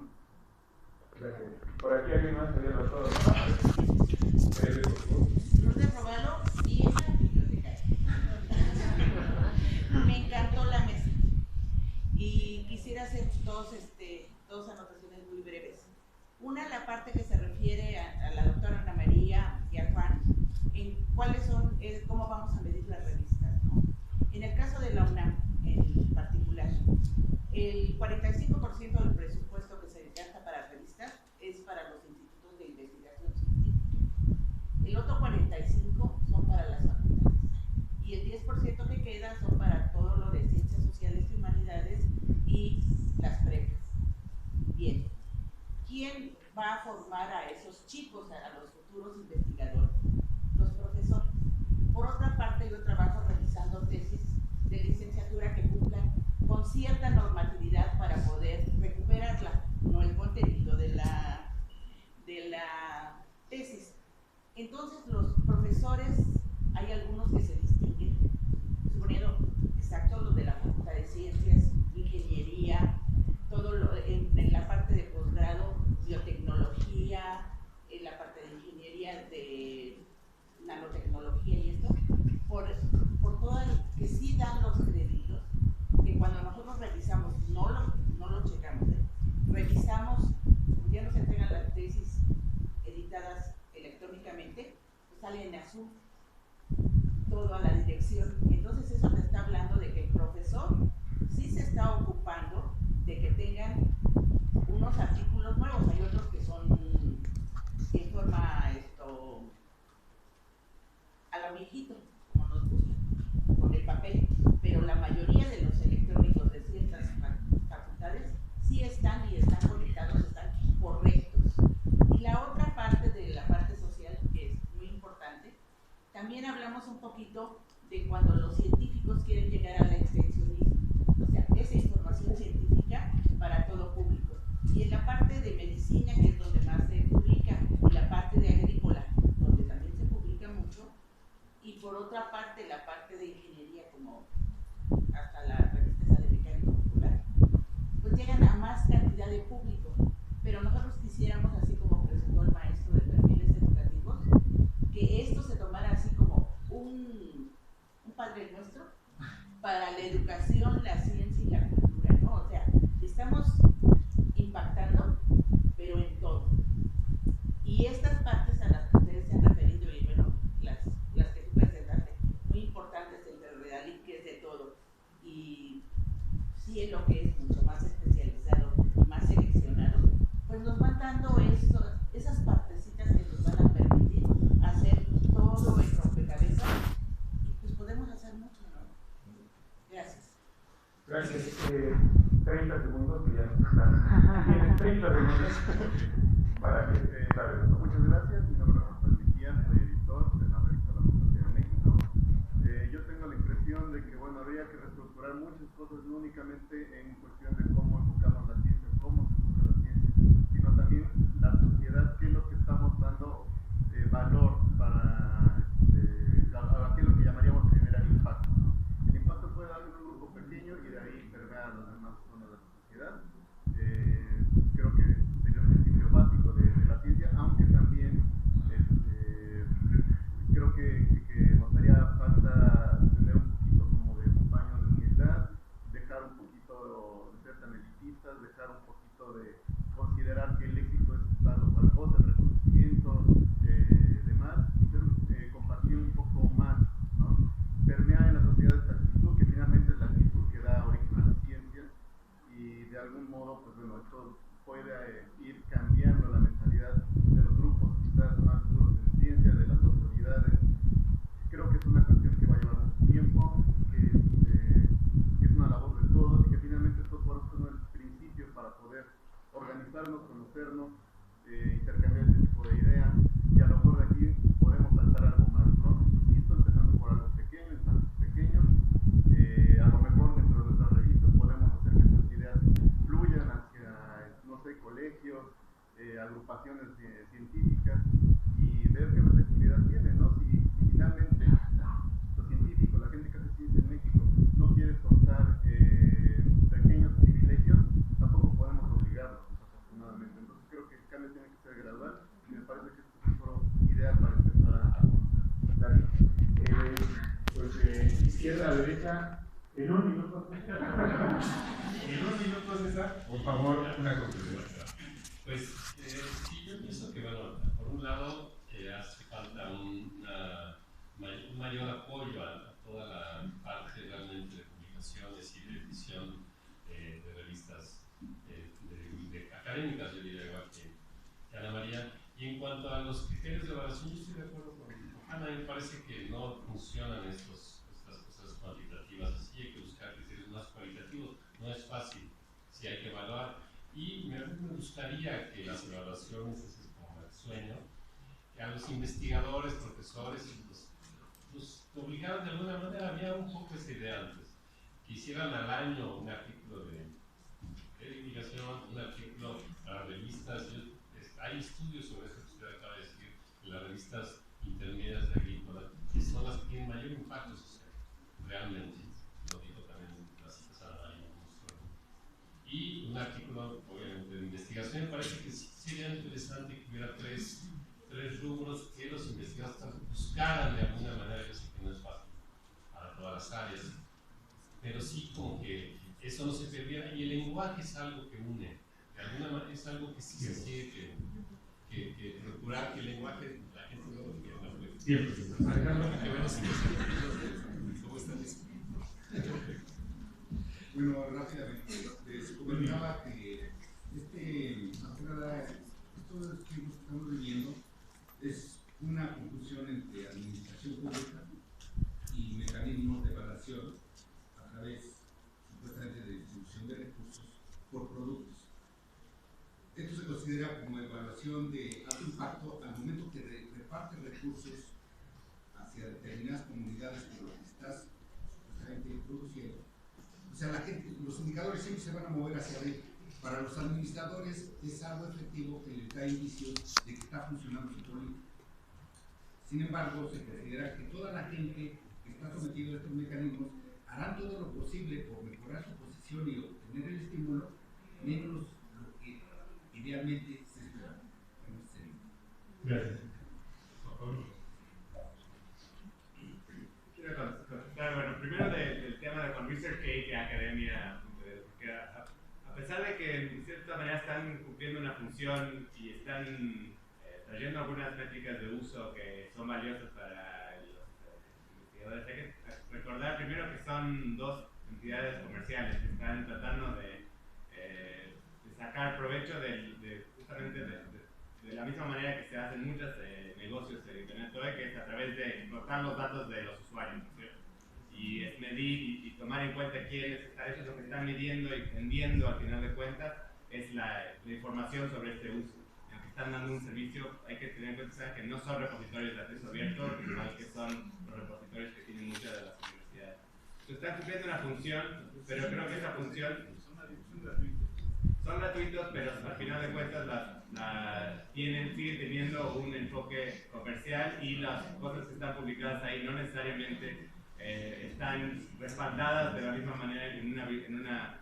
B: Gracias. Por aquí alguien más se los todos.
J: Lourdes Robalo, vieja bibliotecaria. Me encantó la mesa y quisiera hacer dos anotaciones muy breves. Una, la parte que se refiere a la doctora Ana María y a Juan, en cuáles son, cómo vamos a medir las revistas, ¿no? En el caso de la UNAM en particular, el 45% del presupuesto que se gasta para revistas es para los institutos de investigación científica. El otro 45% son para las facultades. Y el 10% que queda son para todo lo de ciencias sociales y humanidades y las prepas. Bien, ¿quién va a formar a esos chicos, a los futuros investigadores? Los profesores. Por otra parte, yo trabajo realizando tesis de licenciatura que cumplan con cierta normatividad para poder recuperarla, no el contenido de la tesis. Entonces, los profesores, hay algunos que se distinguen, suponiendo exacto los de la Facultad de Ciencias, Ingeniería, todo en la parte de posgrado, biotecnología, en la parte de ingeniería de nanotecnología y esto, por todo el que sí dan los créditos, que cuando nosotros revisamos, no lo checamos, revisamos, ya nos entregan las tesis editadas electrónicamente, pues sale en azul todo a la dirección. Entonces eso te está hablando de que el profesor sí se está ocupando de que tengan unos artículos nuevos. Hay otros que son en forma a lo viejito, como nos gusta, con el papel, pero la mayoría de los electrónicos de ciertas facultades sí están conectados, están correctos. Y la otra parte de la parte social, que es muy importante, también hablamos un poquito de cuando los científicos quieren llegar al extensionismo, o sea, esa información científica para todo público. Y en la parte de medicina, que es donde más se publica, y la parte de agrícola, donde también se publica mucho, y por otra parte, la parte de ingeniería, como hasta la revista de Mecánico Popular, pues llegan a más cantidad de público. Pero nosotros quisiéramos, así como presentó el maestro de perfiles educativos, que esto se tomara así como un Padre Nuestro para la educación, la ciencia y la cultura, ¿no? O sea, estamos impactando, pero en todo. Y estas partes a las que ustedes se han referido, y bueno, las que tú presentaste, muy importantes, el Redalí, que es de todo, y sí en lo que es mucho más especializado y más seleccionado, pues nos van dando esas partecitas que nos van a permitir hacer todo el rompecabezas, y pues podemos hacer mucho, ¿no? Gracias.
B: Gracias. 30 segundos que ya nos están. Tienes 30 segundos para que
F: muchas gracias. Mi nombre es Rafael Mejía, soy editor de la revista La Fotografía de México. Yo tengo la impresión de que habría que reestructurar muchas cosas, no únicamente en cuestión de cómo enfocamos la ciencia, cómo se enfoca la ciencia, sino también la sociedad, qué es lo que estamos dando valor para qué es lo que llamaríamos generar impacto.
B: izquierda a derecha, en un minuto. En un minuto, César, por favor, una conclusión.
A: Pues sí, yo pienso que, bueno, por un lado hace falta un mayor apoyo a toda la parte realmente de publicaciones y de edición de revistas académicas, yo diría igual que Ana María. Y en cuanto a los criterios de evaluación, yo estoy de acuerdo con Ana, me parece que no funcionan estas cosas cuantitativas así, hay que buscar criterios más cualitativos, no es fácil, sí hay que evaluar. Y me gustaría que las evaluaciones, ese es como el sueño, que a los investigadores, profesores, los obligaron de alguna manera, había un poco esa idea antes, que hicieran al año un artículo de divulgación, un artículo para revistas. Hay estudios sobre eso que usted acaba de decir, de las revistas intermedias de agrícola, que son las que tienen mayor impacto social, realmente, lo dijo también la cita ahí. Y un artículo, obviamente, de investigación. Me parece que sí sería interesante que hubiera tres rubros que los investigadores buscaran de alguna manera. Yo sé que no es fácil para todas las áreas, pero sí como que eso no se perdiera. Y el lenguaje es algo que une, de alguna manera es algo que sí se tiene que procurar que el lenguaje la gente no lo entienda.
B: Alejandro,
A: que veamos cómo está listo.
K: Bueno, rápidamente, les comentaba que esto que estamos viviendo es una confusión entre administración pública y mecanismos de evaluación a través, supuestamente, de distribución de recursos por productos. Esto se considera como evaluación de alto impacto al momento que reparte recursos hacia determinadas comunidades por lo que estás supuestamente produciendo. O sea, los indicadores siempre se van a mover hacia arriba. Para los administradores es algo efectivo que les da indicios de que está funcionando su política. Sin embargo, se considera que toda la gente que está sometida a estos mecanismos harán todo lo posible por mejorar su posición y obtener el estímulo, menos lo que idealmente se espera.
B: Gracias.
E: Quiero contestar, bueno, primero del tema de con ResearchGate y academia, porque a pesar de que de cierta manera están cumpliendo una función y están trayendo algunas métricas de uso que son valiosas para los investigadores, hay que recordar primero que son dos entidades comerciales que están tratando de sacar provecho justamente de la misma manera que se hacen muchos negocios en Internet hoy, que es a través de explotar los datos de los usuarios, ¿cierto? Y es medir y tomar en cuenta quiénes, eso es lo que están midiendo y vendiendo al final de cuentas, es la información sobre este uso. Aunque están dando un servicio, hay que tener en cuenta que no son repositorios de acceso abierto, sino que son los repositorios que tienen muchas de las universidades. Entonces están cumpliendo una función, pero creo que esa función son gratuitos, pero al final de cuentas siguen teniendo un enfoque comercial y las cosas que están publicadas ahí no necesariamente están respaldadas de la misma manera en una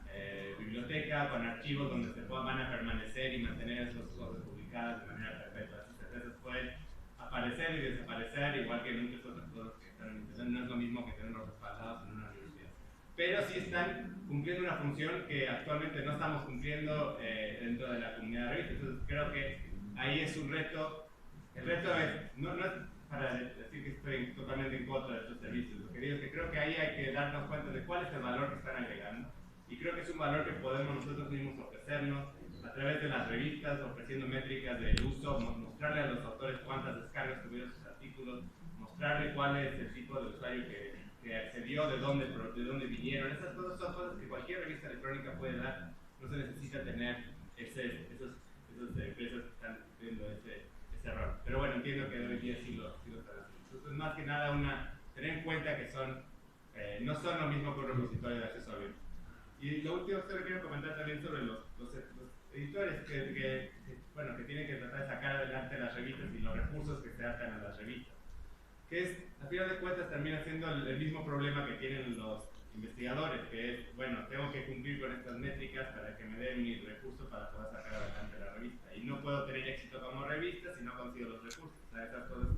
E: biblioteca con archivos donde van a permanecer y mantener esas cosas publicadas de manera perpetua. Esas pueden aparecer y desaparecer, igual que muchas otras cosas que están en Internet. No es lo mismo que tenerlos respaldados en una universidad. Pero sí están cumpliendo una función que actualmente no estamos cumpliendo dentro de la comunidad de revistas. Entonces creo que ahí es un reto. El reto no es para decir que estoy totalmente en contra de estos servicios. Lo que digo es que creo que ahí hay que darnos cuenta de cuál es el valor que están agregando. Y creo que es un valor que podemos nosotros mismos ofrecernos a través de las revistas, ofreciendo métricas del uso, mostrarle a los autores cuántas descargas tuvieron sus artículos, mostrarle cuál es el tipo de usuario que accedió, de dónde vinieron. Esas cosas son cosas que cualquier revista electrónica puede dar. No se necesita tener esas empresas que están viendo ese error. Pero bueno, entiendo que hoy día sí lo están haciendo. Entonces, más que nada, tener en cuenta que no son lo mismo que un repositorio de acceso abierto. Y lo último que quiero comentar también sobre los editores que tienen que tratar de sacar adelante las revistas y los recursos que se atan a las revistas. Que es, a final de cuentas, también haciendo el mismo problema que tienen los investigadores, que es, bueno, tengo que cumplir con estas métricas para que me den mis recursos para poder sacar adelante la revista. Y no puedo tener éxito como revista si no consigo los recursos. O sea, esas cosas,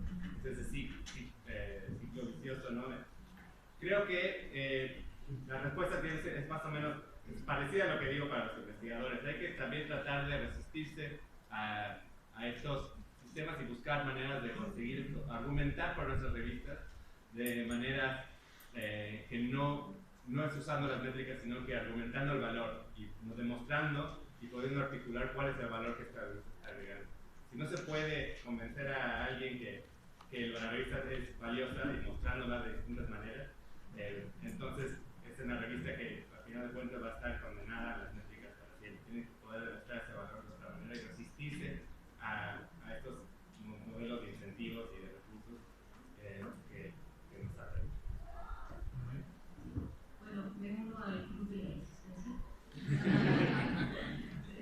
E: ese ciclo vicioso, ¿no? creo que la respuesta es más o menos parecida a lo que digo para los investigadores. Hay que también tratar de resistirse a estos sistemas y buscar maneras de conseguir argumentar por nuestras revistas de maneras que no es usando las métricas, sino que argumentando el valor y demostrando y pudiendo articular cuál es el valor que está agregando. Si no se puede convencer a alguien que la revista es valiosa y mostrándola de distintas maneras, entonces es una revista que al final de cuentas va a estar condenada a las métricas para siempre. Tiene que poder demostrar ese valor de otra manera y resistirse a estos modelos de incentivos y de recursos que nos atraen.
G: Bueno, me uno al club de la existencia.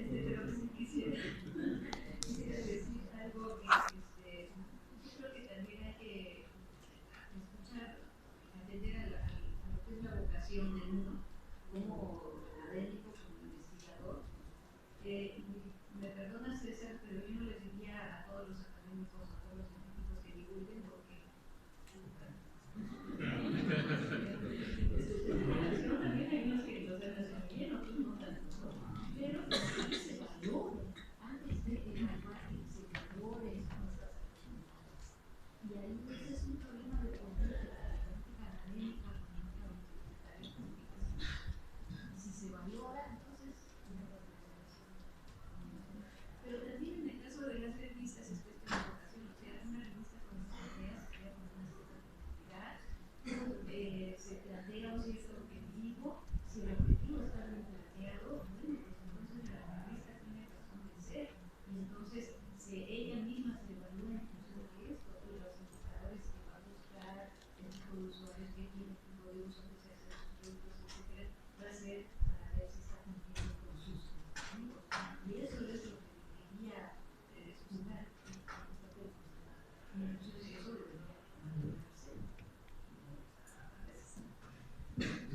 G: Pero sí quisiera decir algo que yo creo que también hay que escuchar, atender a lo que es la vocación de uno como académico, como investigador. Me perdona César, pero yo no les diría a todos los académicos, a todos los científicos que divulguen, porque también hay unos que los hacen muy bien, otros no tanto, pero que se valore antes de evaluar, que se valore nuestras actividades. Y ahí ese es un problema de política académica, si se valora, entonces pero también en el caso de las revistas es cuestión de vocación, o sea, una revista con estas ideas se crea con una cierta complejidad, se plantea un cierto objetivo, si el objetivo está bien planteado, bueno, pues entonces la revista tiene razón de ser, y entonces ella misma se evalúa en función de esto, y los indicadores que va a buscar, el tipo de usuarios que tiene, el tipo de uso que se hace de sus productos, etc., va a ser para ver si está cumpliendo con sus objetivos. Y eso es lo que debería estudiar en esta técnica. Y entonces eso debería valorarse.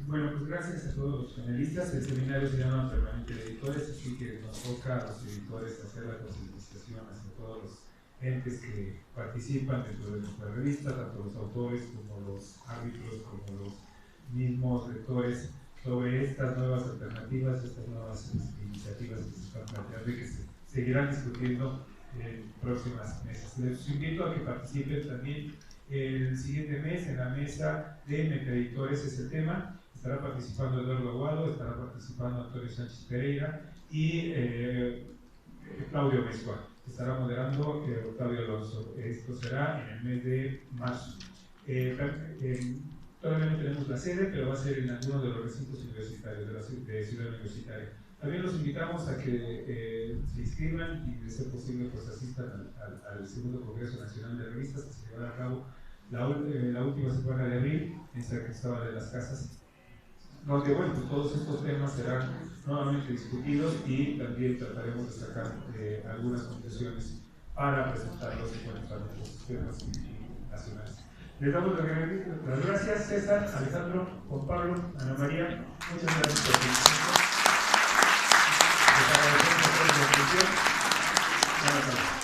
B: Bueno, pues gracias a todos los panelistas. El seminario se llama Permanente de Editores, así que nos toca a los editores hacer la concientización hacia todos los entes que participan dentro de nuestra revista, tanto los autores como los árbitros, como los mismos lectores, sobre estas nuevas alternativas, estas nuevas iniciativas que se están planteando y que se seguirán discutiendo en próximas mesas. Les invito a que participen también el siguiente mes en la mesa de Metaeditores, es el tema. Estará participando Eduardo Aguado, estará participando Antonio Sánchez Pereira y Claudio Mezcua. Estará moderando Octavio Alonso. Esto será en el mes de marzo. Todavía no tenemos la sede, pero va a ser en alguno de los recintos universitarios de Ciudad Universitaria. También los invitamos a que se inscriban y, de ser posible, pues asistan al segundo Congreso Nacional de Revistas que se llevará a cabo la última semana de abril en San Cristóbal de las Casas, donde, bueno, pues todos estos temas serán nuevamente discutidos y también trataremos de sacar algunas conclusiones para presentarlos en los sistemas nacionales. Les damos las gracias, César, Alejandro, Juan Pablo, Ana María. Muchas gracias por su atención. Les agradecemos por la atención. Buenas tardes.